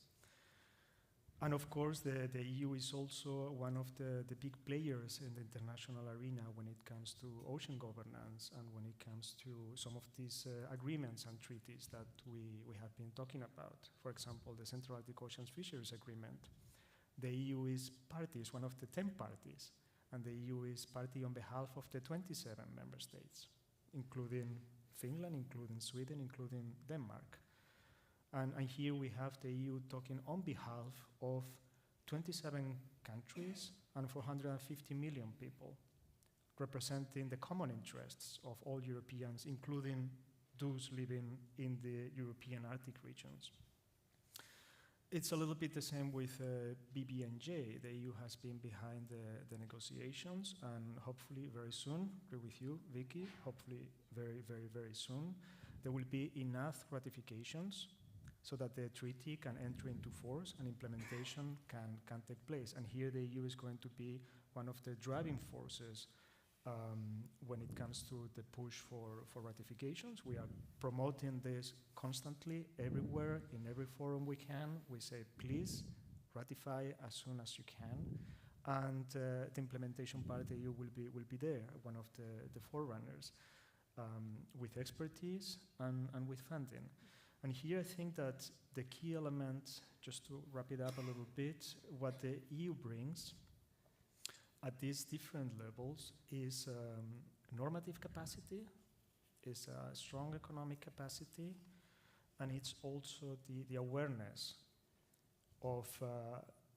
[SPEAKER 6] And of course, the EU is also one of the big players in the international arena when it comes to ocean governance and when it comes to some of these agreements and treaties that we have been talking about. For example, the Central Arctic Oceans Fisheries Agreement. The EU is one of the 10 parties, and the EU is party on behalf of the 27 member states, including Finland, including Sweden, including Denmark. And here we have the EU talking on behalf of 27 countries and 450 million people, representing the common interests of all Europeans, including those living in the European Arctic regions. It's a little bit the same with BBNJ. The EU has been behind the negotiations, and hopefully very soon, agree with you, Vicky, hopefully very, very, very soon, there will be enough ratifications so that the treaty can enter into force and implementation can take place. And here the EU is going to be one of the driving forces when it comes to the push for ratifications. We are promoting this constantly, everywhere, in every forum we can. We say, please, ratify as soon as you can. And the implementation part, the EU will be there, one of the forerunners, with expertise and with funding. And here I think that the key element, just to wrap it up a little bit, what the EU brings at these different levels is normative capacity, is a strong economic capacity, and it's also the awareness of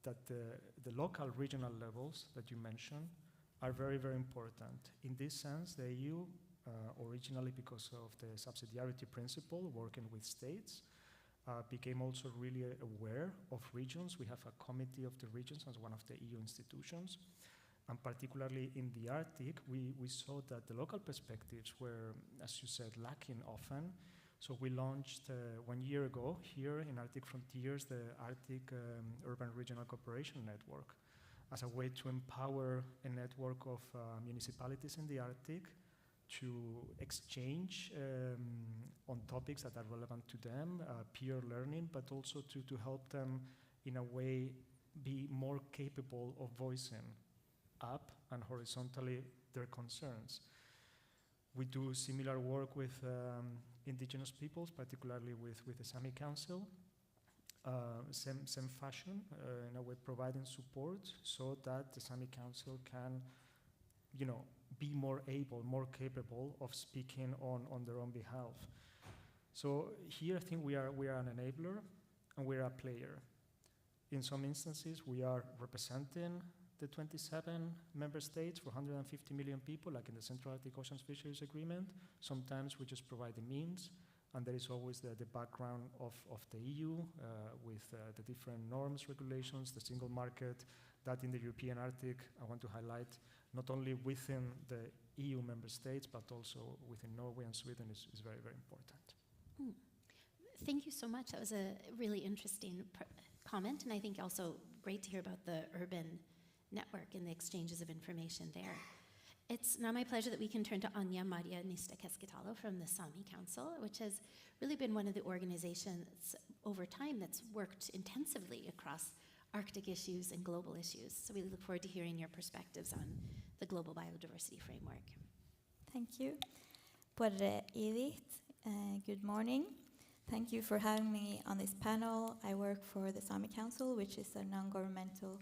[SPEAKER 6] that the local regional levels that you mentioned are very, very important. In this sense, the EU, originally because of the subsidiarity principle, working with states, became also really aware of regions. We have a committee of the regions as one of the EU institutions. And particularly in the Arctic, we saw that the local perspectives were, as you said, lacking often. So we launched 1 year ago here in Arctic Frontiers the Arctic Urban Regional Cooperation Network as a way to empower a network of municipalities in the Arctic to exchange on topics that are relevant to them, peer learning, but also to help them in a way be more capable of voicing up and horizontally their concerns. We do similar work with Indigenous peoples, particularly with the Sami Council. Same fashion, in a way providing support so that the Sami Council can, be more able, more capable of speaking on their own behalf. So here I think we are an enabler and we are a player. In some instances, we are representing the 27 member states for 150 million people, like in the Central Arctic Oceans Fisheries Agreement. Sometimes we just provide the means, and there is always the background of the EU with the different norms, regulations, the single market, that in the European Arctic, I want to highlight, not only within the EU member states, but also within Norway and Sweden is very, very important.
[SPEAKER 2] Thank you so much. That was a really interesting comment, and I think also great to hear about the urban network and the exchanges of information there. It's now my pleasure that we can turn to Anja Maria Nista-Keskitalo from the Sami Council, which has really been one of the organizations over time that's worked intensively across Arctic issues and global issues. So we look forward to hearing your perspectives on the Global Biodiversity Framework.
[SPEAKER 7] Thank you. Edith, good morning. Thank you for having me on this panel. I work for the Sami Council, which is a non-governmental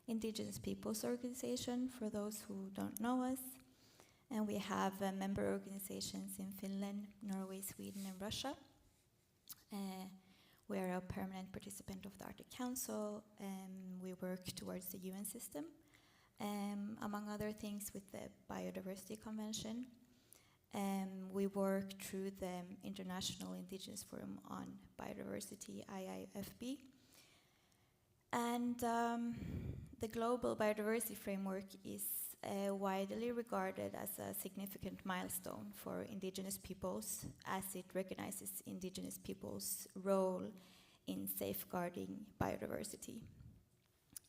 [SPEAKER 7] Indigenous peoples organization, for those who don't know us. And we have member organizations in Finland, Norway, Sweden, and Russia. We are a permanent participant of the Arctic Council, and we work towards the UN system, among other things with the Biodiversity Convention. We work through the International Indigenous Forum on Biodiversity, IIFB. And the Global Biodiversity Framework is widely regarded as a significant milestone for Indigenous peoples, as it recognizes Indigenous peoples' role in safeguarding biodiversity.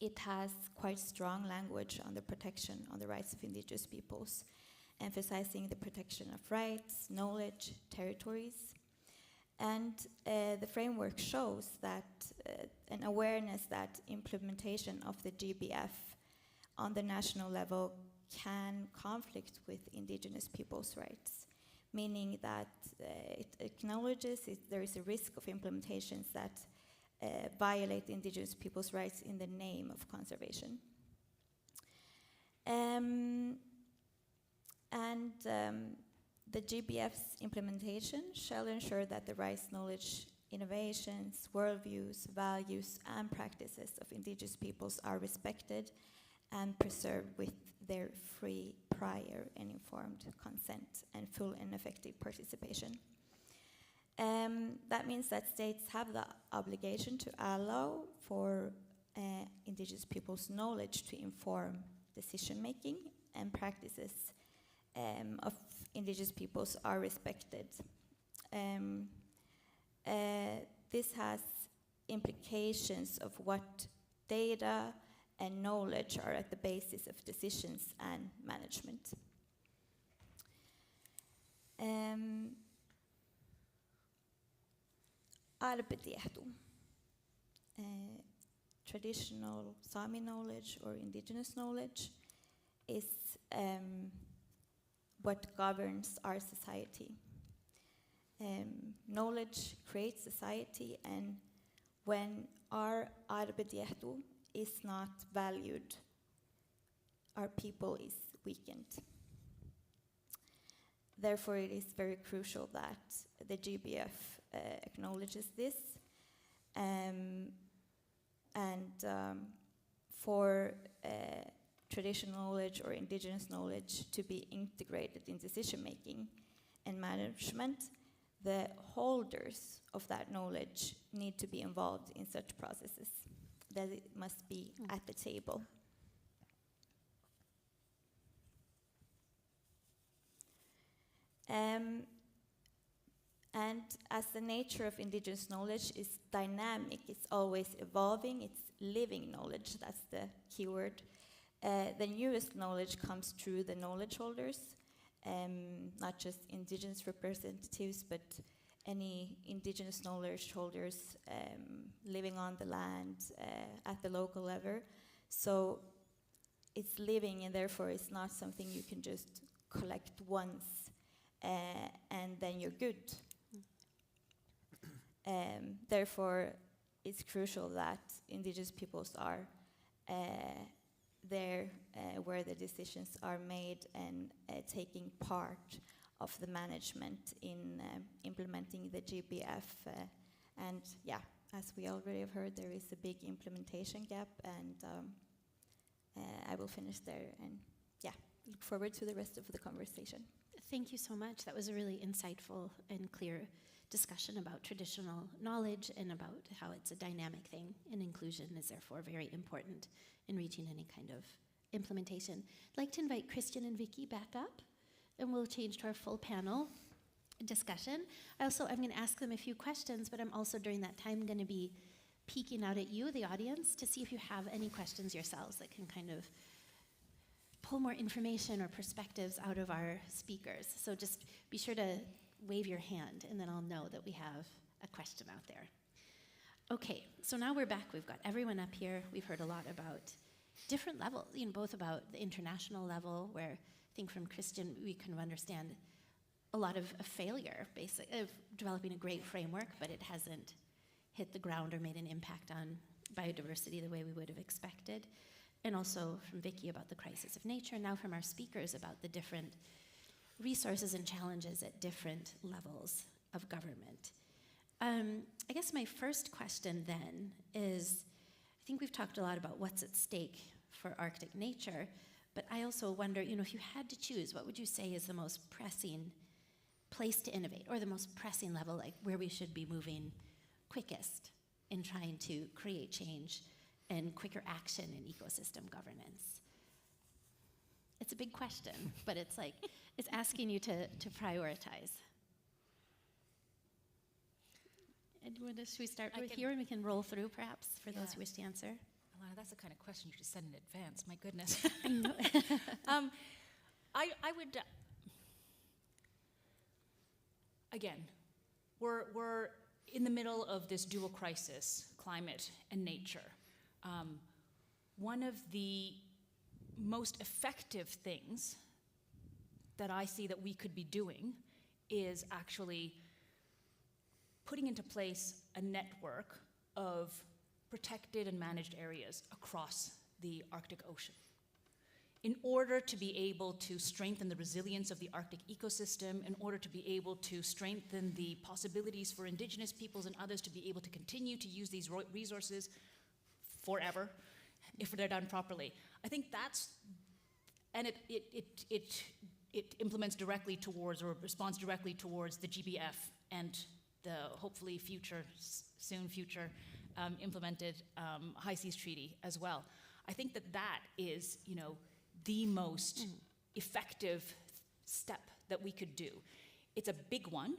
[SPEAKER 7] It has quite strong language on the protection of the rights of Indigenous peoples, emphasizing the protection of rights, knowledge, territories. And the framework shows that an awareness that implementation of the GBF on the national level can conflict with Indigenous peoples' rights, meaning that it acknowledges there is a risk of implementations that violate Indigenous peoples' rights in the name of conservation. The GBF's implementation shall ensure that the rights, knowledge, innovations, worldviews, values, and practices of Indigenous peoples are respected and preserved with their free, prior, and informed consent and full and effective participation. That means that states have the obligation to allow for Indigenous peoples' knowledge to inform decision-making, and practices of Indigenous peoples are respected. This has implications of what data and knowledge are at the basis of decisions and management. Arbetieto. Traditional Sami knowledge or Indigenous knowledge is what governs our society. knowledge creates society, and when our arbeidsgjerdo is not valued, our people is weakened. Therefore, it is very crucial that the GBF acknowledges this, and for traditional knowledge or indigenous knowledge to be integrated in decision-making and management, the holders of that knowledge need to be involved in such processes, that it must be at the table. And as the nature of indigenous knowledge is dynamic, it's always evolving, it's living knowledge, that's the keyword. The newest knowledge comes through the knowledge holders, not just indigenous representatives, but any indigenous knowledge holders living on the land at the local level. So it's living, and therefore it's not something you can just collect once and then you're good. Therefore, it's crucial that indigenous peoples are there where the decisions are made and taking part of the management in implementing the GBF. And yeah, as we already have heard, there is a big implementation gap, and I will finish there, and yeah, look forward to the rest of the conversation.
[SPEAKER 2] Thank you so much. That was a really insightful and clear discussion about traditional knowledge and about how it's a dynamic thing, and inclusion is therefore very important in reaching any kind of implementation. I'd like to invite Christian and Vicky back up, and we'll change to our full panel discussion. I'm going to ask them a few questions, but I'm also during that time going to be peeking out at you, the audience, to see if you have any questions yourselves that can kind of pull more information or perspectives out of our speakers. So just be sure to wave your hand, and then I'll know that we have a question out there. Okay, so now we're back. We've got everyone up here. We've heard a lot about different levels, both about the international level, where I think from Christian we can understand a lot of failure, basically, of developing a great framework, but it hasn't hit the ground or made an impact on biodiversity the way we would have expected. And also from Vicky about the crisis of nature, and now from our speakers about the different resources and challenges at different levels of government. I guess my first question then is, I think we've talked a lot about what's at stake for Arctic nature, but I also wonder, if you had to choose, what would you say is the most pressing place to innovate, or the most pressing level, like where we should be moving quickest in trying to create change and quicker action in ecosystem governance? It's a big question, but it's asking you to prioritize. And should we start with here, and we can roll through perhaps for those who wish to answer?
[SPEAKER 3] Alana, that's the kind of question you should send in advance. My goodness.
[SPEAKER 2] I know.
[SPEAKER 3] I would. Again, we're in the middle of this dual crisis, climate and nature. One of the most effective things that I see that we could be doing is actually putting into place a network of protected and managed areas across the Arctic Ocean in order to be able to strengthen the resilience of the Arctic ecosystem, in order to be able to strengthen the possibilities for indigenous peoples and others to be able to continue to use these resources forever if they're done properly. I think that's, and it implements directly towards, or responds directly towards, the GBF and the hopefully soon future implemented High Seas Treaty as well. I think that is, the most effective step that we could do. It's a big one,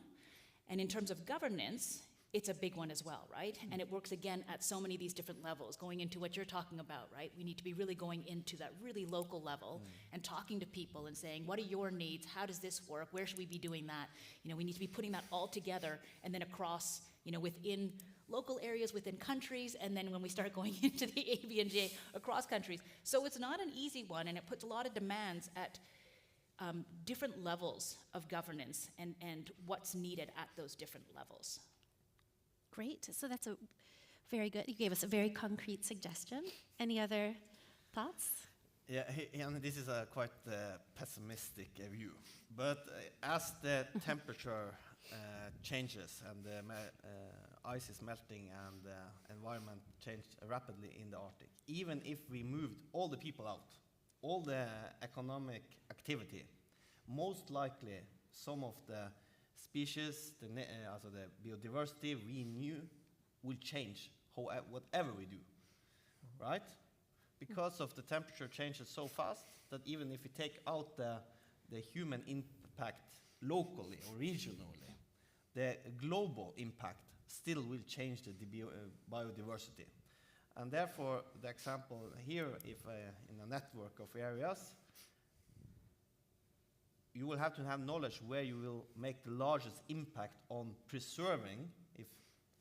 [SPEAKER 3] and in terms of governance, it's a big one as well, right? And it works again at so many of these different levels, going into what you're talking about, right? We need to be really going into that really local level and talking to people and saying, what are your needs? How does this work? Where should we be doing that? We need to be putting that all together, and then across, within local areas, within countries, and then when we start going into the ABNJ, across countries. So it's not an easy one, and it puts a lot of demands at different levels of governance and what's needed at those different levels.
[SPEAKER 2] Great. So that's a very good. You gave us a very concrete suggestion. Any other thoughts?
[SPEAKER 5] Yeah, and this is a quite pessimistic view. But as the temperature changes and the ice is melting and the environment changed rapidly in the Arctic, even if we moved all the people out, all the economic activity, most likely some of the species, also the biodiversity we knew will change whatever we do, right? Because of the temperature changes so fast that even if we take out the human impact locally or regionally, the global impact still will change the biodiversity. And therefore, the example here, if in a network of areas, you will have to have knowledge where you will make the largest impact on preserving,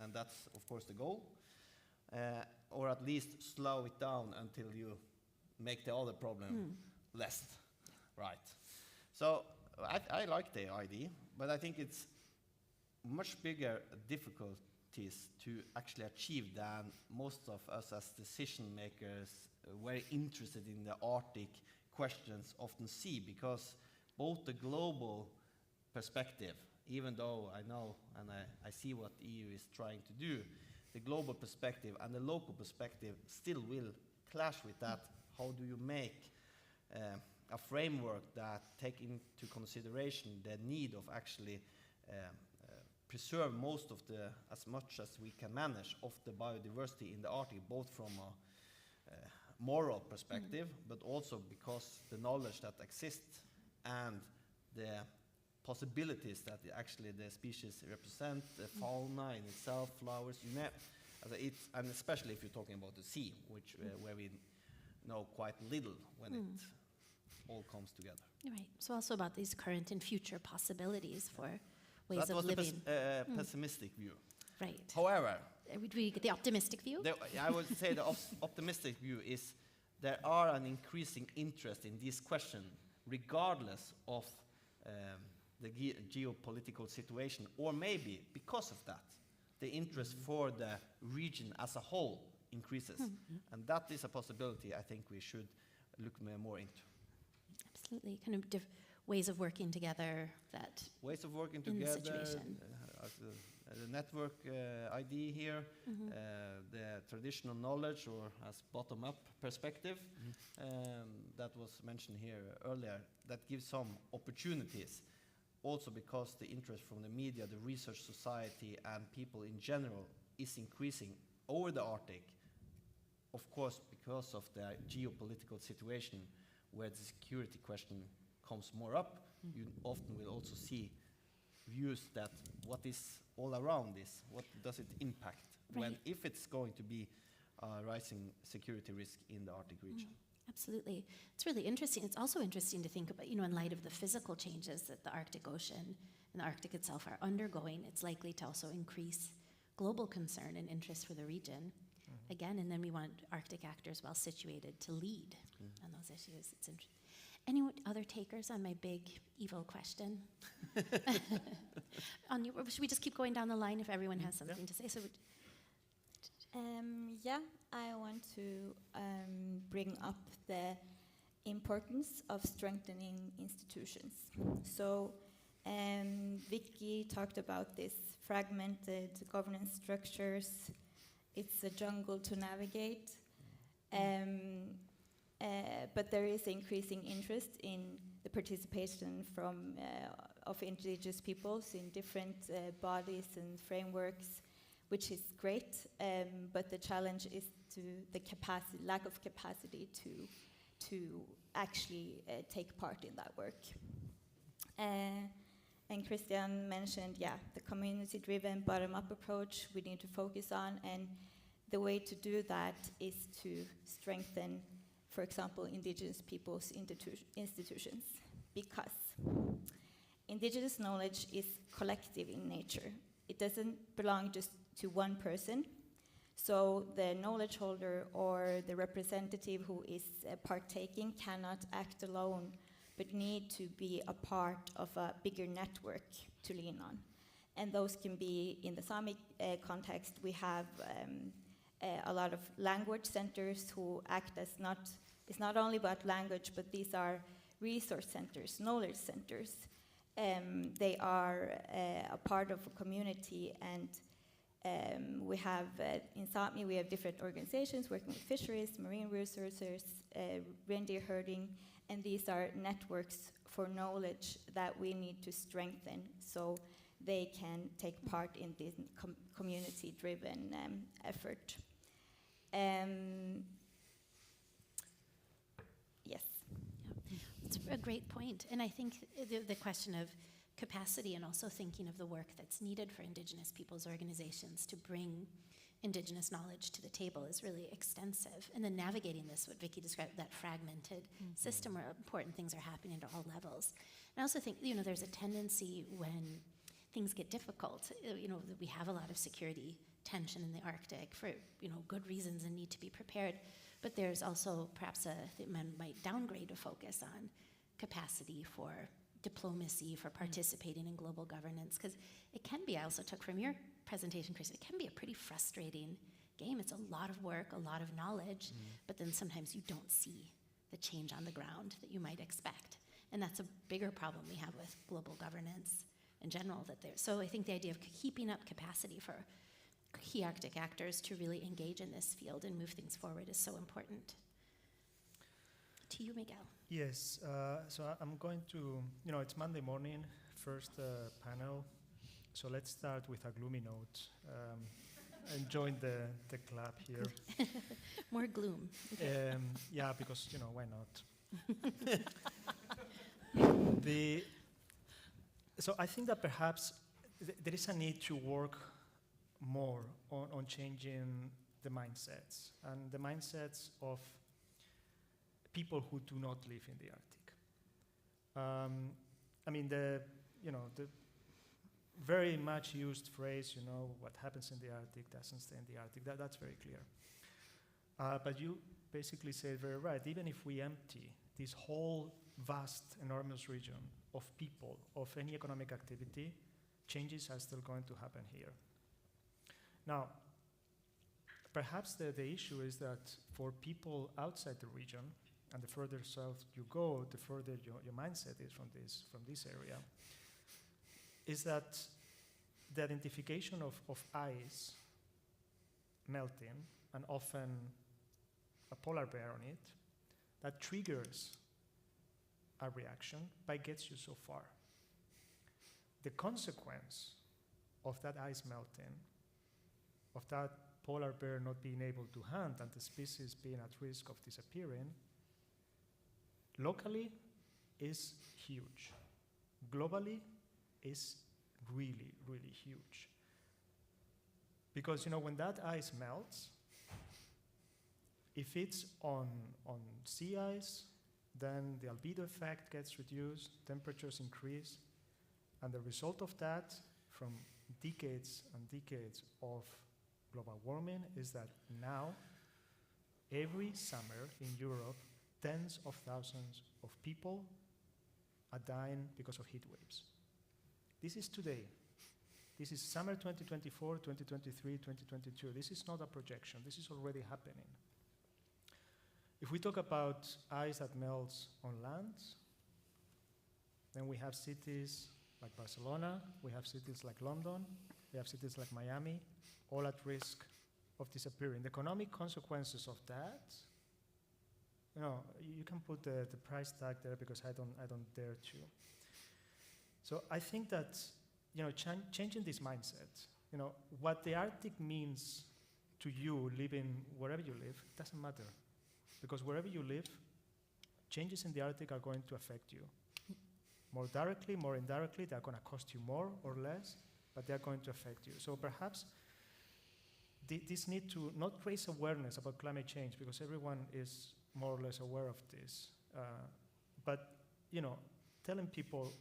[SPEAKER 5] and that's of course the goal, or at least slow it down until you make the other problem less, right? So I like the idea, but I think it's much bigger difficulties to actually achieve than most of us as decision makers very interested in the Arctic questions often see, because both the global perspective, even though I know and I see what EU is trying to do, the global perspective and the local perspective still will clash with that. How do you make a framework that take into consideration the need of actually preserve most of the, as much as we can manage, of the biodiversity in the Arctic, both from a moral perspective, but also because the knowledge that exists and the possibilities that actually the species represent, the fauna in itself, flowers, you know, and especially if you're talking about the sea, which where we know quite little when it all comes together.
[SPEAKER 2] Right. So also about these current and future possibilities for ways
[SPEAKER 5] that
[SPEAKER 2] of
[SPEAKER 5] was
[SPEAKER 2] living.
[SPEAKER 5] The pessimistic view.
[SPEAKER 2] Right.
[SPEAKER 5] However,
[SPEAKER 2] Would we get the optimistic view?
[SPEAKER 5] I would say the optimistic view is there are an increasing interest in this question, regardless of the geopolitical situation, or maybe because of that, the interest for the region as a whole increases. And that is a possibility I think we should look more into.
[SPEAKER 2] Absolutely. Kind of ways of working together that
[SPEAKER 5] ways of working
[SPEAKER 2] in
[SPEAKER 5] together,
[SPEAKER 2] the situation.
[SPEAKER 5] The network idea here, the traditional knowledge, or as bottom-up perspective that was mentioned here earlier, that gives some opportunities. Also because the interest from the media, the research society, and people in general is increasing over the Arctic, of course, because of the geopolitical situation where the security question comes more up. You often will also see views that what is all around this, what does it impact when, if it's going to be a rising security risk in the Arctic region.
[SPEAKER 2] Absolutely. It's really interesting. It's also interesting to think about, in light of the physical changes that the Arctic Ocean and the Arctic itself are undergoing, it's likely to also increase global concern and interest for the region. Again, and then we want Arctic actors well situated to lead on those issues. It's interesting. Any other takers on my big evil question? Should we just keep going down the line if everyone has something to say? So,
[SPEAKER 7] yeah, I want to bring up the importance of strengthening institutions. So Vicky talked about this fragmented governance structures. It's a jungle to navigate. But there is increasing interest in the participation of indigenous peoples in different bodies and frameworks, which is great. But the challenge is the lack of capacity to actually take part in that work. And Christian mentioned, the community-driven bottom-up approach we need to focus on, and the way to do that is to strengthen, for example, indigenous people's institutions, because indigenous knowledge is collective in nature. It doesn't belong just to one person. So the knowledge holder or the representative who is partaking cannot act alone but need to be a part of a bigger network to lean on. And those can be, in the Sami context, we have a lot of language centers who act as it's not only about language, but these are resource centers, knowledge centers. They are a part of a community, and we have, in Sápmi, we have different organizations working with fisheries, marine resources, reindeer herding, and these are networks for knowledge that we need to strengthen so they can take part in this community-driven effort. Yes.
[SPEAKER 2] Yeah. It's a great point. And I think the question of capacity and also thinking of the work that's needed for Indigenous peoples' organizations to bring Indigenous knowledge to the table is really extensive. And then navigating this, what Vicky described, that fragmented system where important things are happening at all levels. And I also think, there's a tendency when things get difficult, we have a lot of security tension in the Arctic for, good reasons and need to be prepared. But there's also perhaps man might downgrade a focus on capacity for diplomacy, for participating in global governance, because it can be, I also took from your presentation, Chris, it can be a pretty frustrating game. It's a lot of work, a lot of knowledge, but then sometimes you don't see the change on the ground that you might expect. And that's a bigger problem we have with global governance in general. So I think the idea of keeping up capacity for key Arctic actors to really engage in this field and move things forward is so important. To you, Miguel.
[SPEAKER 6] Yes, so I'm going to, it's Monday morning, first panel, so let's start with a gloomy note and join the club here.
[SPEAKER 2] More gloom.
[SPEAKER 6] Yeah, because, why not? So I think that perhaps there is a need to work more on changing the mindsets, and the mindsets of people who do not live in the Arctic. The very much used phrase, what happens in the Arctic doesn't stay in the Arctic, that's very clear. But you basically said very right, even if we empty this whole vast, enormous region of people, of any economic activity, changes are still going to happen here. Now, perhaps the issue is that for people outside the region, and the further south you go, the further your mindset is from this area, is that the identification of ice melting, and often a polar bear on it, that triggers a reaction, but gets you so far. The consequence of that ice melting, of that polar bear not being able to hunt and the species being at risk of disappearing, locally is huge. Globally is really, really huge. Because when that ice melts, if it's on sea ice, then the albedo effect gets reduced, temperatures increase, and the result of that, from decades and decades of global warming, is that now, every summer in Europe, tens of thousands of people are dying because of heat waves. This is today. This is summer 2024, 2023, 2022. This is not a projection. This is already happening. If we talk about ice that melts on land, then we have cities like Barcelona, we have cities like London, we have cities like Miami, all at risk of disappearing. The economic consequences of that, you can put the price tag there because I don't dare to. So I think that changing this mindset, what the Arctic means to you living wherever you live, doesn't matter. Because wherever you live, changes in the Arctic are going to affect you. More directly, more indirectly, they're going to cost you more or less, but they're going to affect you. So perhaps this need to not raise awareness about climate change, because everyone is more or less aware of this. But telling people,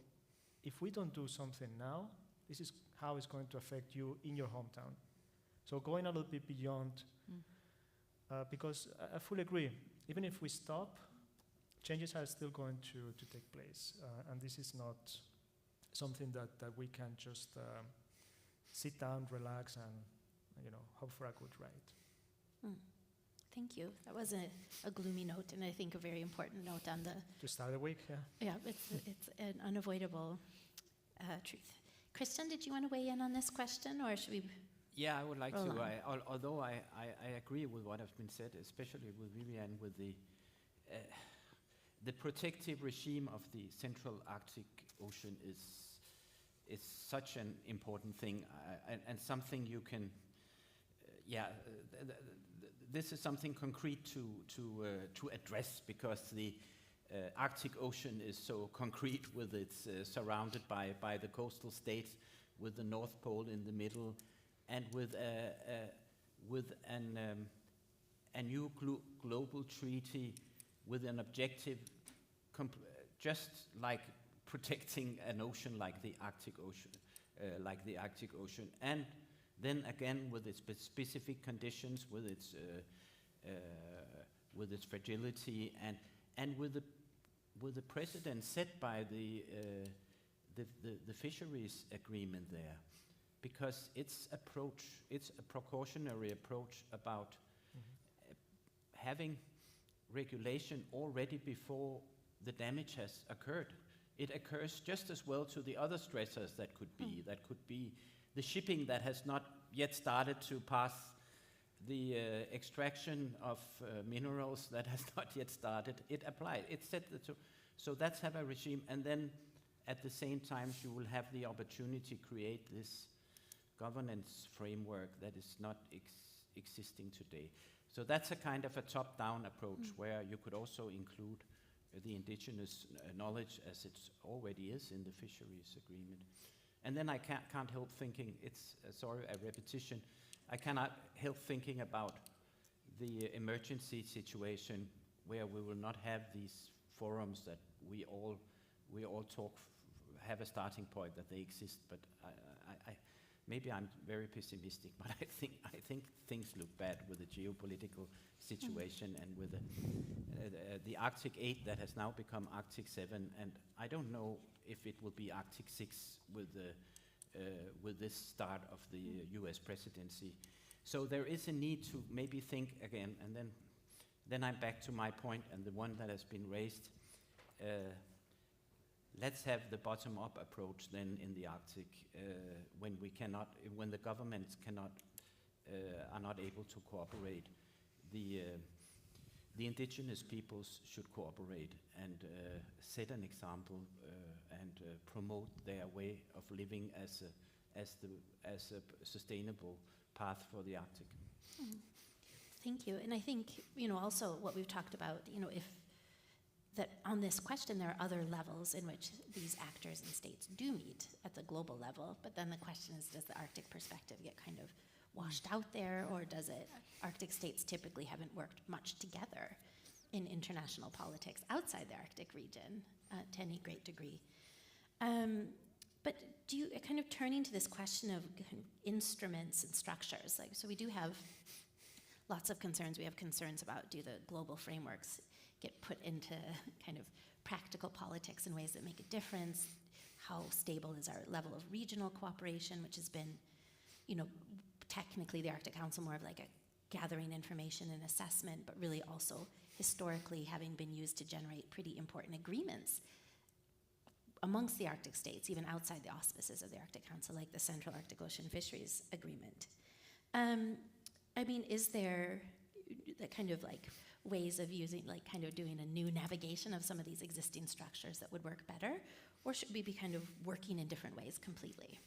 [SPEAKER 6] if we don't do something now, this is how it's going to affect you in your hometown. So going a little bit beyond, because I fully agree, even if we stop, changes are still going to take place, and this is not something that we can just sit down, relax, and hope for a good ride.
[SPEAKER 2] Thank you. That was a gloomy note, and I think a very important note on the...
[SPEAKER 6] To start the week, yeah.
[SPEAKER 2] Yeah, it's an unavoidable truth. Christian, did you want to weigh in on this question, or should we...
[SPEAKER 4] Yeah, I would like to.
[SPEAKER 2] on?
[SPEAKER 4] Although I agree with what has been said, especially with Vivian, with the protective regime of the Central Arctic Ocean is such an important thing, and something you can... this is something concrete to address, because the Arctic Ocean is so concrete, with its surrounded by the coastal states, with the North Pole in the middle, and with a new global treaty with an objective, just like protecting an ocean like the Arctic Ocean, and then again with its specific conditions, with its fragility, and with the precedent set by the fisheries agreement there, because it's a precautionary approach about having regulation already before the damage has occurred. It occurs just as well to the other stressors that could be. That could be the shipping that has not yet started to pass, the extraction of minerals that has not yet started. It applied. It set so that's have a regime, and then at the same time you will have the opportunity to create this governance framework that is not existing today. So that's a kind of a top-down approach where you could also include the indigenous knowledge, as it already is in the fisheries agreement. And then I can't help thinking, it's sorry, a repetition, I cannot help thinking about the emergency situation where we will not have these forums that we all talk, have a starting point that they exist, but I maybe I'm very pessimistic, but I think things look bad with the geopolitical situation and with the Arctic 8 that has now become Arctic 7, and I don't know if it will be Arctic 6 with this start of the U.S. presidency. So there is a need to maybe think again, and then I'm back to my point and the one that has been raised. Let's have the bottom-up approach then in the Arctic, when the governments are not able to cooperate. The indigenous peoples should cooperate and set an example and promote their way of living as a sustainable path for the Arctic.
[SPEAKER 2] Thank you. And I think, also what we've talked about, if that on this question there are other levels in which these actors and states do meet at the global level, but then the question is, does the Arctic perspective get kind of washed out there, or does it? Arctic states typically haven't worked much together in international politics outside the Arctic region to any great degree. But do you, kind of turning to this question of instruments and structures, so we do have lots of concerns. We have concerns about, do the global frameworks get put into kind of practical politics in ways that make a difference? How stable is our level of regional cooperation, which has been, technically the Arctic Council more of like a gathering information and assessment, but really also historically having been used to generate pretty important agreements amongst the Arctic states, even outside the auspices of the Arctic Council, like the Central Arctic Ocean Fisheries Agreement. Is there that kind of like ways of using, kind of doing a new navigation of some of these existing structures that would work better? Or should we be kind of working in different ways completely?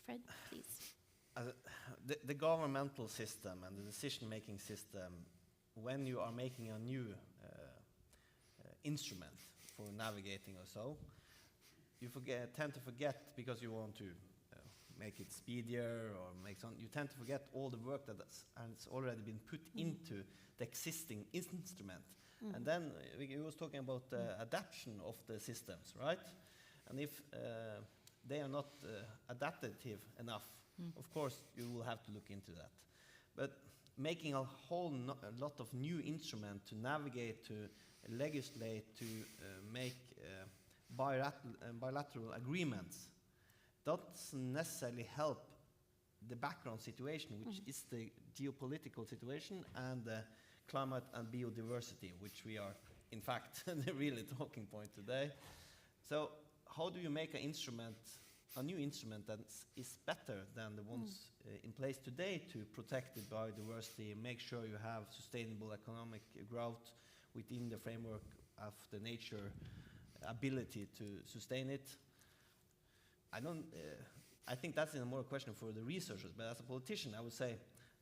[SPEAKER 2] Fred, please.
[SPEAKER 5] The governmental system and the decision-making system, when you are making a new instrument for navigating or so, you tend to forget, because you want to make it speedier or you tend to forget all the work that's already been put into the existing instrument. And then we was talking about the adaptation of the systems, right? And if they are not adaptive enough, of course you will have to look into that. But making a lot of new instruments to navigate, to legislate, to make bilateral agreements doesn't necessarily help the background situation, which is the geopolitical situation and the climate and biodiversity, which we are, in fact, the really talking point today. So how do you make a new instrument that is better than the ones in place today to protect the biodiversity, make sure you have sustainable economic growth within the framework of the nature ability to sustain it? I think that's a more question for the researchers, but as a politician, I would say,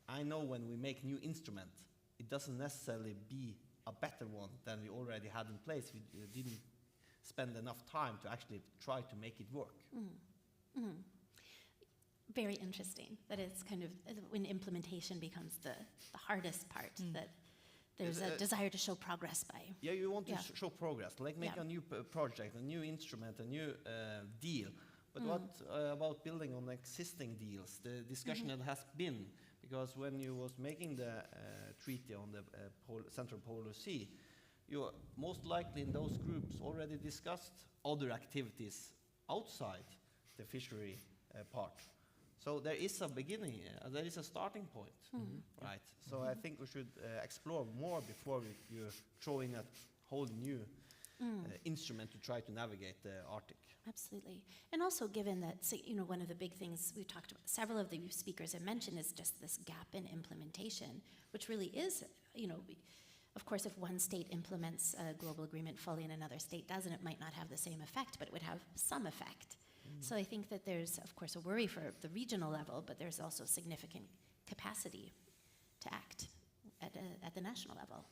[SPEAKER 5] I know when we make new instrument, it doesn't necessarily be a better one than we already had in place. We didn't spend enough time to actually try to make it work.
[SPEAKER 2] Very interesting that it's kind of when implementation becomes the hardest part, that there's a desire to show progress by.
[SPEAKER 5] Yeah, you want to show progress, like make
[SPEAKER 2] Yeah.
[SPEAKER 5] a new project, a new instrument, a new deal. But what about building on existing deals? The discussion that has been, because when you was making the treaty on the Central Polar Sea, you most likely in those groups already discussed other activities outside the fishery part. So there is a beginning, there is a starting point, right? So I think we should explore more before you're throwing a whole new instrument to try to navigate the Arctic.
[SPEAKER 2] Absolutely. And also given that, so, one of the big things we've talked about, several of the speakers have mentioned, is just this gap in implementation, which really is, of course, if one state implements a global agreement fully and another state doesn't, it might not have the same effect, but it would have some effect. So I think that there's, of course, a worry for the regional level, but there's also significant capacity to act at the national level.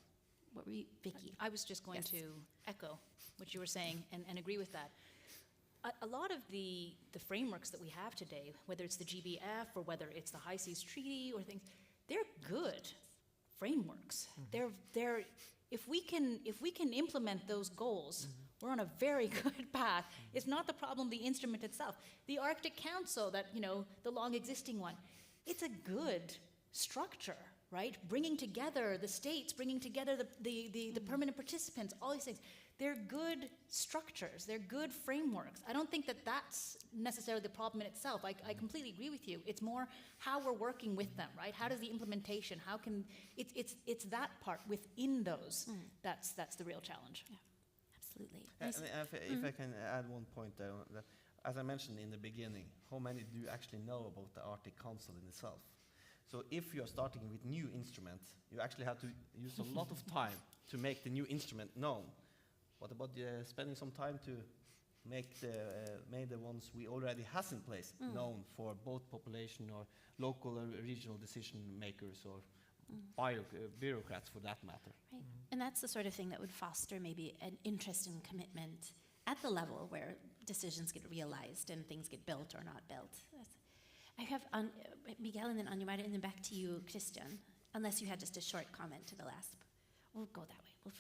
[SPEAKER 2] What were you, Vicky?
[SPEAKER 3] I was just going to echo what you were saying and agree with that. A lot of the frameworks that we have today, whether it's the GBF or whether it's the High Seas Treaty or things, they're good frameworks. They're if we can implement those goals, we're on a very good path. It's not the problem, the instrument itself. The Arctic Council, the long existing one, it's a good structure, right? Bringing together the states, bringing together the permanent participants, all these things. They're good structures, they're good frameworks. I don't think that that's necessarily the problem in itself. I completely agree with you. It's more how we're working with them, right? How does the implementation, it's that part within those, that's the real challenge.
[SPEAKER 2] Yeah, absolutely.
[SPEAKER 5] If I can add one point there, that, as I mentioned in the beginning, how many do you actually know about the Arctic Council in itself? So if you're starting with new instruments, you actually have to use a lot of time to make the new instrument known. What about spending some time to make the ones we already has in place known for both population or local or regional decision makers or bureaucrats for that matter?
[SPEAKER 2] Right. And that's the sort of thing that would foster maybe an interest and commitment at the level where decisions get realized and things get built or not built. I have Miguel and then Anja, and then back to you, Christian, unless you had just a short comment to the last. We'll go that way. We'll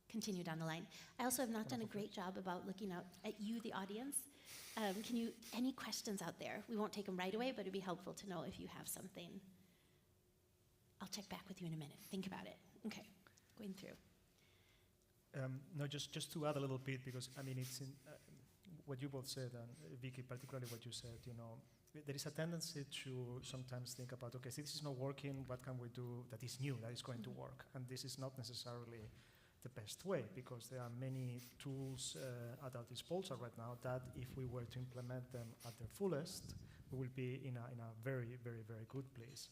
[SPEAKER 2] continue down the line. I also have not done a great job about looking out at you, the audience. Any questions out there? We won't take them right away, but it'd be helpful to know if you have something. I'll check back with you in a minute. Think about it. Okay, going through.
[SPEAKER 6] No, just to add a little bit, because it's in what you both said, and Vicky, particularly what you said, there is a tendency to sometimes think about, okay, so this is not working, what can we do that is new, that is going to work? And this is not necessarily the best way, because there are many tools at our disposal right now that if we were to implement them at their fullest, we will be in a very, very, very good place.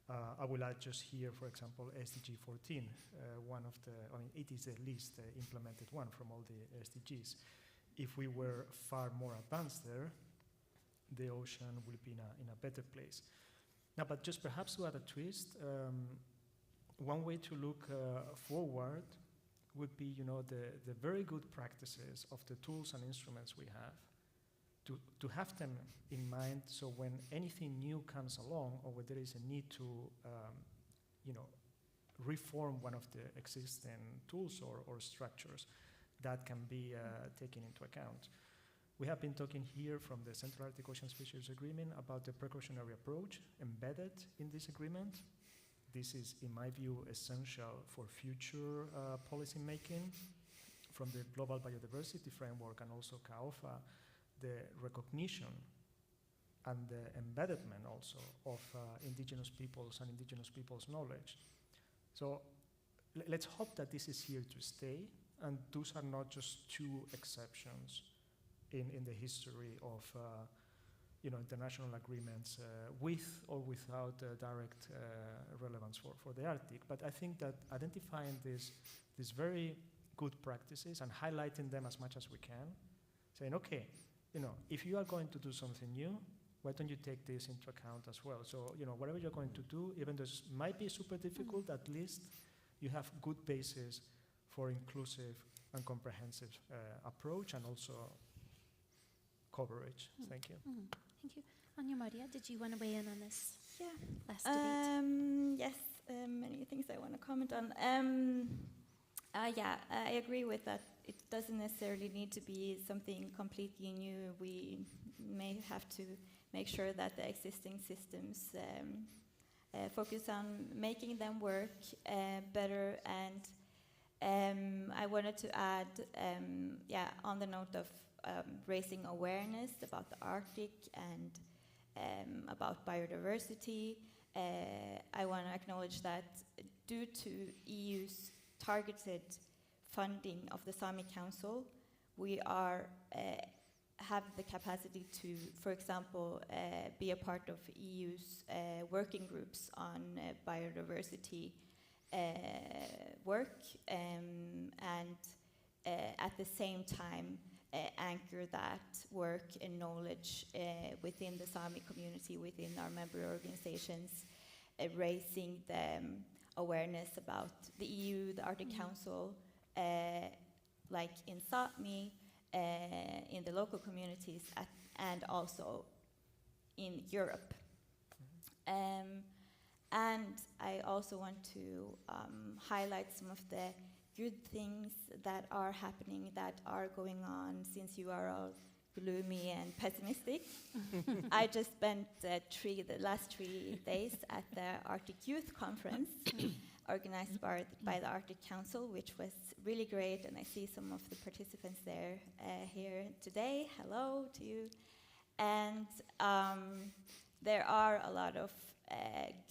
[SPEAKER 6] I will add just here, for example, SDG 14, it is the least implemented one from all the SDGs. If we were far more advanced there, the ocean will be in a better place. Now, but just perhaps to add a twist, one way to look forward would be, the very good practices of the tools and instruments we have, to have them in mind, so when anything new comes along, or when there is a need to, reform one of the existing tools or structures, that can be taken into account. We have been talking here from the Central Arctic Ocean Fisheries Agreement about the precautionary approach embedded in this agreement. this is, in my view, essential for future policy making. From the Global Biodiversity Framework and also CAOFA, the recognition and the embedment also of indigenous peoples and indigenous peoples' knowledge. So let's hope that this is here to stay, and those are not just two exceptions in the history of international agreements with or without direct relevance for the Arctic. But I think that identifying these very good practices and highlighting them as much as we can, saying, okay, if you are going to do something new, why don't you take this into account as well? So, whatever you're going to do, even though it might be super difficult, at least you have good basis for inclusive and comprehensive approach and also coverage. Thank you.
[SPEAKER 2] Thank you. Anja Maria, did you want to weigh in on this last debate?
[SPEAKER 7] Yes, many things I want to comment on. I agree with that. It doesn't necessarily need to be something completely new. We may have to make sure that the existing systems focus on making them work better. And I wanted to add, on the note of raising awareness about the Arctic and about biodiversity, I want to acknowledge that due to EU's targeted funding of the Sami Council, we have the capacity to, for example, be a part of EU's working groups on biodiversity work, and at the same time anchor that work and knowledge within the Sami community, within our member organizations, raising the awareness about the EU, the Arctic Council, like in Sápmi, in the local communities, and also in Europe. And I also want to highlight some of the good things that are happening, that are going on, since you are all gloomy and pessimistic. I just spent the last 3 days at the Arctic Youth Conference, organized by the Arctic Council, which was really great, and I see some of the participants there here today. Hello to you. And there are a lot of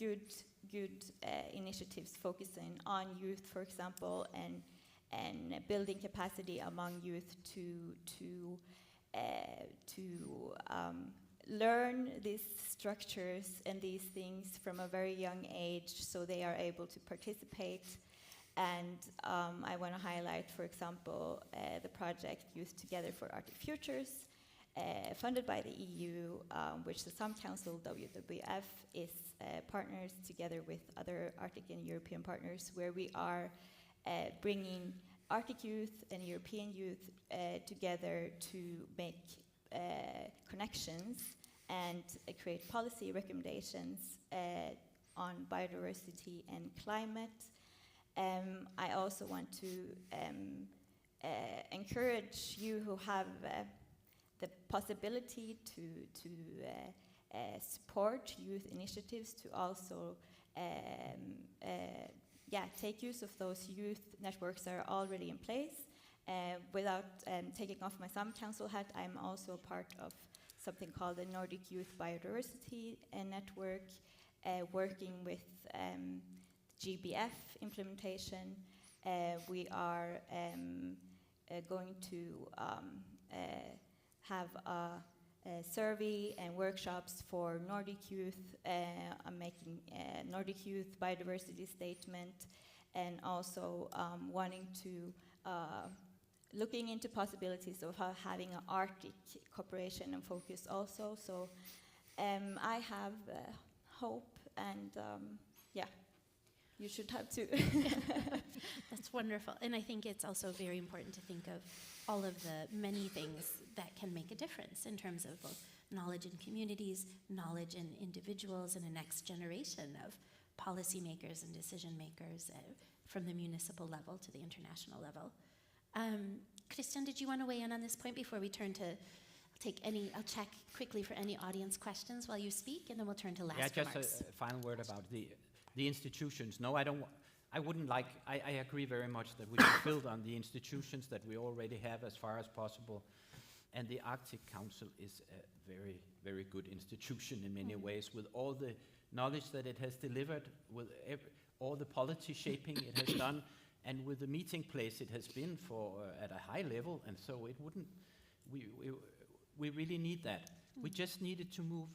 [SPEAKER 7] good initiatives focusing on youth, for example, and building capacity among youth to learn these structures and these things from a very young age, so they are able to participate. And I want to highlight, for example, the project Youth Together for Arctic Futures, funded by the EU, which the Sami Council, WWF, is partners together with other Arctic and European partners, where we are bringing Arctic youth and European youth together to make connections and create policy recommendations on biodiversity and climate. I also want to encourage you who have the possibility to support youth initiatives to also take use of those youth networks that are already in place. Without taking off my Sami Council hat, I'm also a part of something called the Nordic Youth Biodiversity Network, working with GBF implementation. We are going to have a survey and workshops for Nordic youth. I'm making a Nordic Youth Biodiversity Statement, and also wanting to looking into possibilities of having an Arctic cooperation and focus also. So I have hope, and you should have too.
[SPEAKER 2] That's wonderful. And I think it's also very important to think of all of the many things that can make a difference in terms of both knowledge in communities, knowledge in individuals, and a next generation of policymakers and decision makers from the municipal level to the international level. Christian, did you want to weigh in on this point before we turn to I'll check quickly for any audience questions while you speak, and then we'll turn to last remarks.
[SPEAKER 4] Just a final word about The institutions, no, I don't. I wouldn't like. I agree very much that we should build on the institutions that we already have as far as possible. And the Arctic Council is a very, very good institution in many ways, with all the knowledge that it has delivered, with all the policy shaping it has done, and with the meeting place it has been for at a high level. And so it wouldn't. We really need that. We just needed to move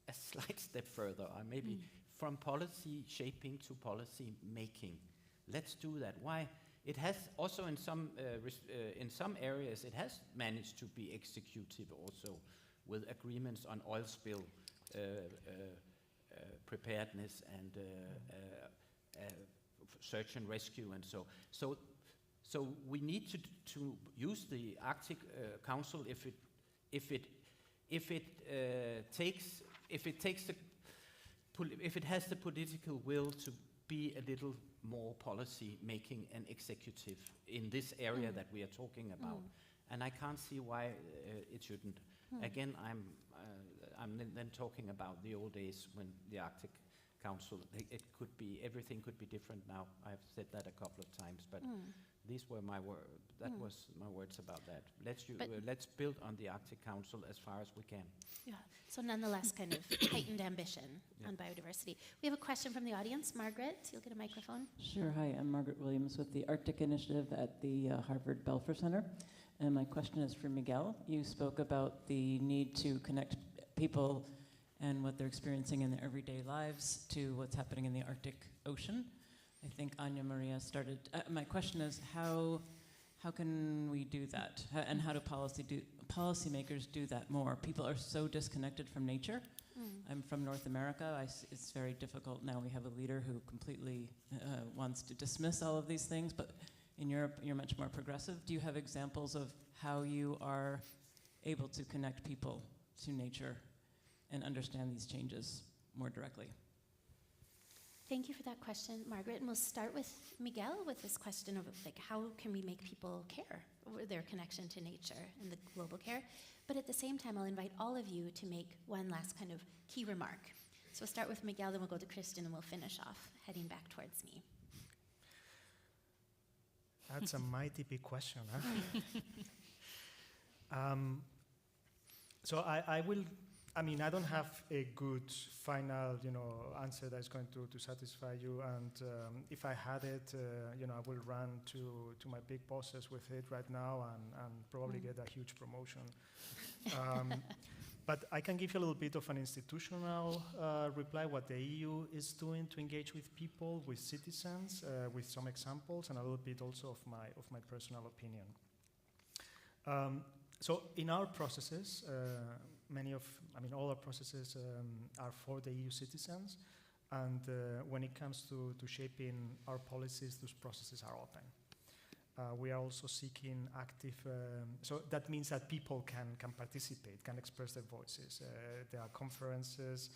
[SPEAKER 4] a slight step further, or maybe from policy shaping to policy making. Let's do that. Why? It has also in some areas it has managed to be executive also, with agreements on oil spill preparedness and search and rescue and so. So we need to use the Arctic Council if it has the political will to be a little more policy making and executive in this area that we are talking about, and I can't see why it shouldn't. Again, I'm then talking about the old days when the Arctic Council. It could be, everything could be different now. I've said that a couple of times, but these were my words. That was my words about that. Let's build on the Arctic Council as far as we can.
[SPEAKER 2] Yeah. So nonetheless, kind of heightened ambition on biodiversity. We have a question from the audience. Margaret, you'll get a microphone.
[SPEAKER 8] Sure. Hi, I'm Margaret Williams with the Arctic Initiative at the Harvard Belfer Center. And my question is for Miguel. You spoke about the need to connect people and what they're experiencing in their everyday lives to what's happening in the Arctic Ocean. I think Anja Maria started. My question is, how can we do that? And how do policymakers do that more? People are so disconnected from nature. I'm from North America. It's very difficult now. We have a leader who completely wants to dismiss all of these things, but in Europe, you're much more progressive. Do you have examples of how you are able to connect people to nature and understand these changes more directly?
[SPEAKER 2] Thank you for that question, Margaret. And we'll start with Miguel with this question of like, how can we make people care over their connection to nature and the global care? But at the same time, I'll invite all of you to make one last kind of key remark. So we'll start with Miguel, then we'll go to Christian, and we'll finish off, heading back towards me.
[SPEAKER 6] That's a mighty big question, huh? So I don't have a good final, answer that is going to satisfy you. And if I had it, I will run to my big bosses with it right now and probably get a huge promotion. But I can give you a little bit of an institutional reply, what the EU is doing to engage with people, with citizens, with some examples, and a little bit also of my personal opinion. So in our processes, all our processes are for the EU citizens, and when it comes to shaping our policies, those processes are open. We are also seeking active, so that means that people can participate, can express their voices. There are conferences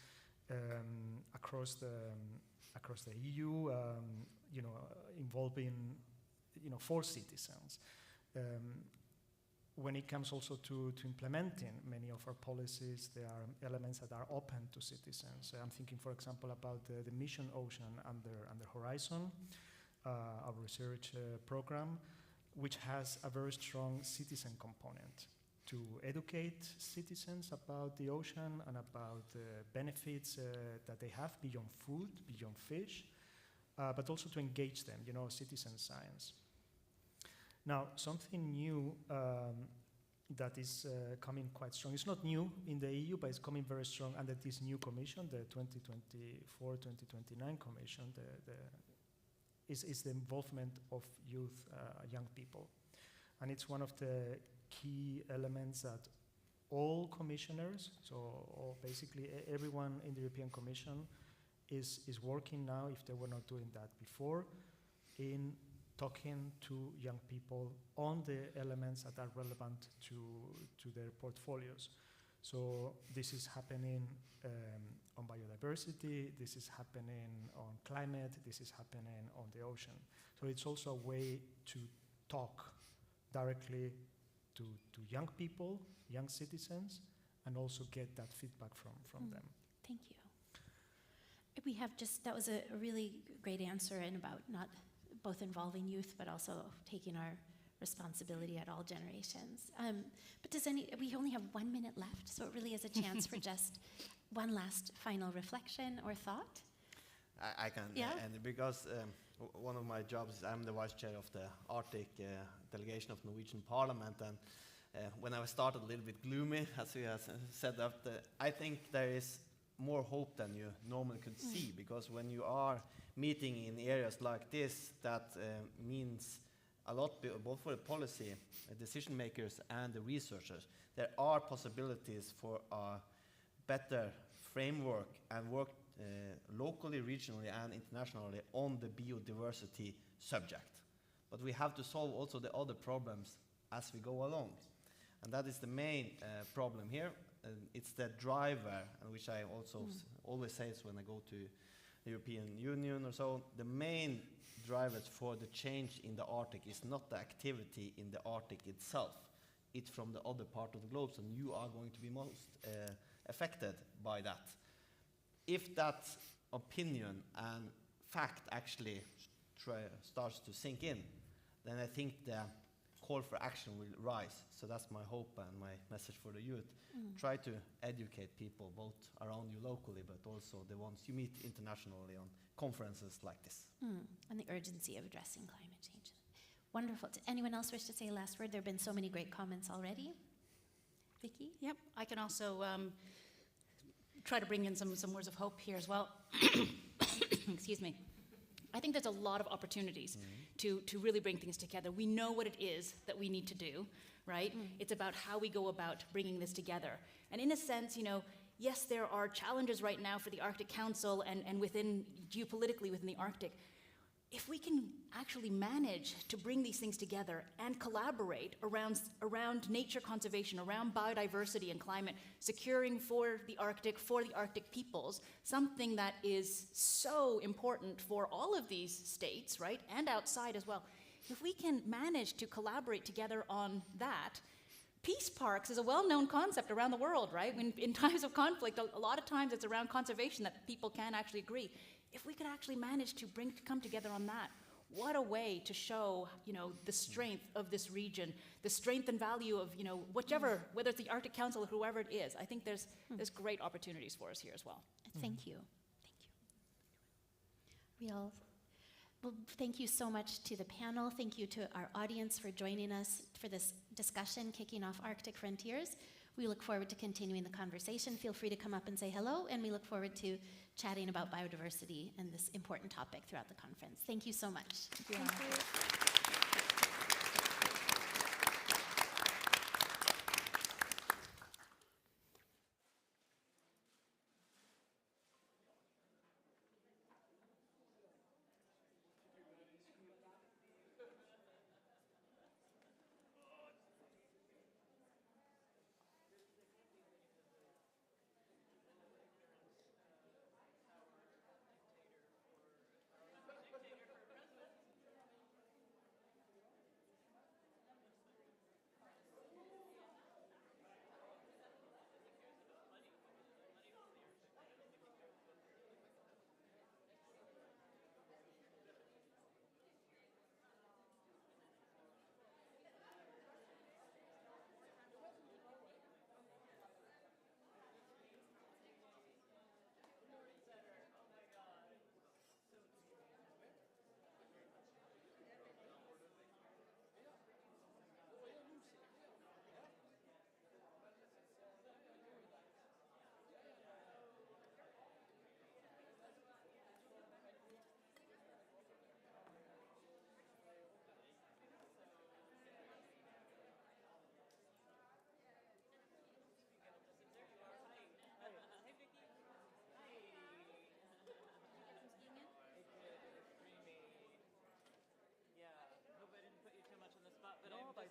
[SPEAKER 6] across the EU, involving, for citizens. When it comes also to implementing many of our policies, there are elements that are open to citizens. I'm thinking, for example, about the Mission Ocean under Horizon, our research program, which has a very strong citizen component to educate citizens about the ocean and about the benefits that they have beyond food, beyond fish, but also to engage them, citizen science. Now, something new that is coming quite strong. It's not new in the EU, but it's coming very strong under this new commission, the 2024-2029 commission, is the involvement of youth, young people. And it's one of the key elements that all commissioners, so basically everyone in the European Commission is working now, if they were not doing that before, in talking to young people on the elements that are relevant to their portfolios. So this is happening on biodiversity, this is happening on climate, this is happening on the ocean. So it's also a way to talk directly to young people, young citizens, and also get that feedback from them.
[SPEAKER 2] Thank you. We have just, that was a really great answer, and about not both involving youth, but also taking our responsibility at all generations. But we only have 1 minute left, so it really is a chance for just one last final reflection or thought.
[SPEAKER 5] I can,
[SPEAKER 2] Yeah?
[SPEAKER 5] and because one of my jobs is I'm the vice chair of the Arctic delegation of Norwegian Parliament, and when I started a little bit gloomy, as we have said up, I think there is more hope than you normally could see, because when you are meeting in areas like this, that means a lot both for the policy decision makers and the researchers. There are possibilities for a better framework and work locally, regionally, and internationally on the biodiversity subject. But we have to solve also the other problems as we go along. And that is the main problem here. It's the driver, and which I also always say when I go to the European Union or so. The main drivers for the change in the Arctic is not the activity in the Arctic itself. It's from the other part of the globe, and you are going to be most affected by that. If that opinion and fact actually starts to sink in, then I think the call for action will rise. So that's my hope and my message for the youth. Try to educate people both around you locally, but also the ones you meet internationally on conferences like this.
[SPEAKER 2] And the urgency of addressing climate change. Wonderful. Does anyone else wish to say a last word? There have been so many great comments already. Vicky?
[SPEAKER 3] Yep, I can also try to bring in some words of hope here as well. Excuse me. I think there's a lot of opportunities to really bring things together. We know what it is that we need to do, right? It's about how we go about bringing this together. And in a sense, you know, yes, there are challenges right now for the Arctic Council and within geopolitically within the Arctic. If we can actually manage to bring these things together and collaborate around nature conservation, around biodiversity and climate, securing for the Arctic peoples, something that is so important for all of these states, right, and outside as well. If we can manage to collaborate together on that, peace parks is a well-known concept around the world, right? When in times of conflict, a lot of times it's around conservation that people can actually agree. If we could actually manage to come together on that, what a way to show, you know, the strength of this region, the strength and value of, you know, whether it's the Arctic Council or whoever it is. I think there's great opportunities for us here as well.
[SPEAKER 2] Thank you. Well, thank you so much to the panel. Thank you to our audience for joining us for this discussion, kicking off Arctic Frontiers. We look forward to continuing the conversation. Feel free to come up and say hello, and we look forward to chatting about biodiversity and this important topic throughout the conference. Thank you so much.
[SPEAKER 3] Thank you.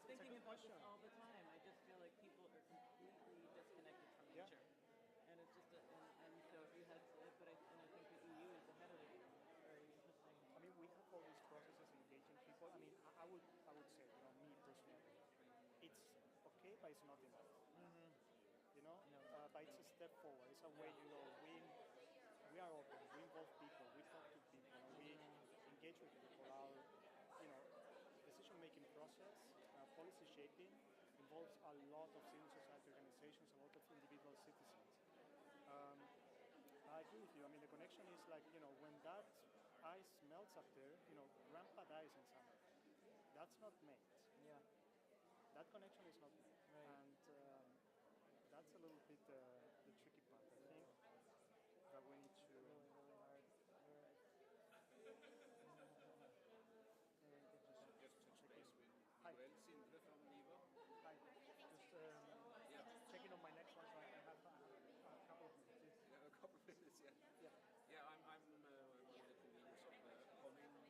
[SPEAKER 8] Thinking about this all the time. I just feel like people are completely disconnected from nature, and it's just and so if you had, but I think the EU is ahead of it. Very interesting.
[SPEAKER 6] I mean, we have all these processes engaging people. I mean, I would say, you know, me personally, it's okay, but it's not enough. You know, but it's a step forward. It's a way, you know, we are open. We involve process, policy shaping, involves a lot of civil society organizations, a lot of individual citizens. I agree with you. I mean, the connection is like, when that ice melts up there, grandpa dies in summer. That's not made.
[SPEAKER 9] Yeah.
[SPEAKER 6] That connection is not made.
[SPEAKER 9] Right.
[SPEAKER 6] And that's a little bit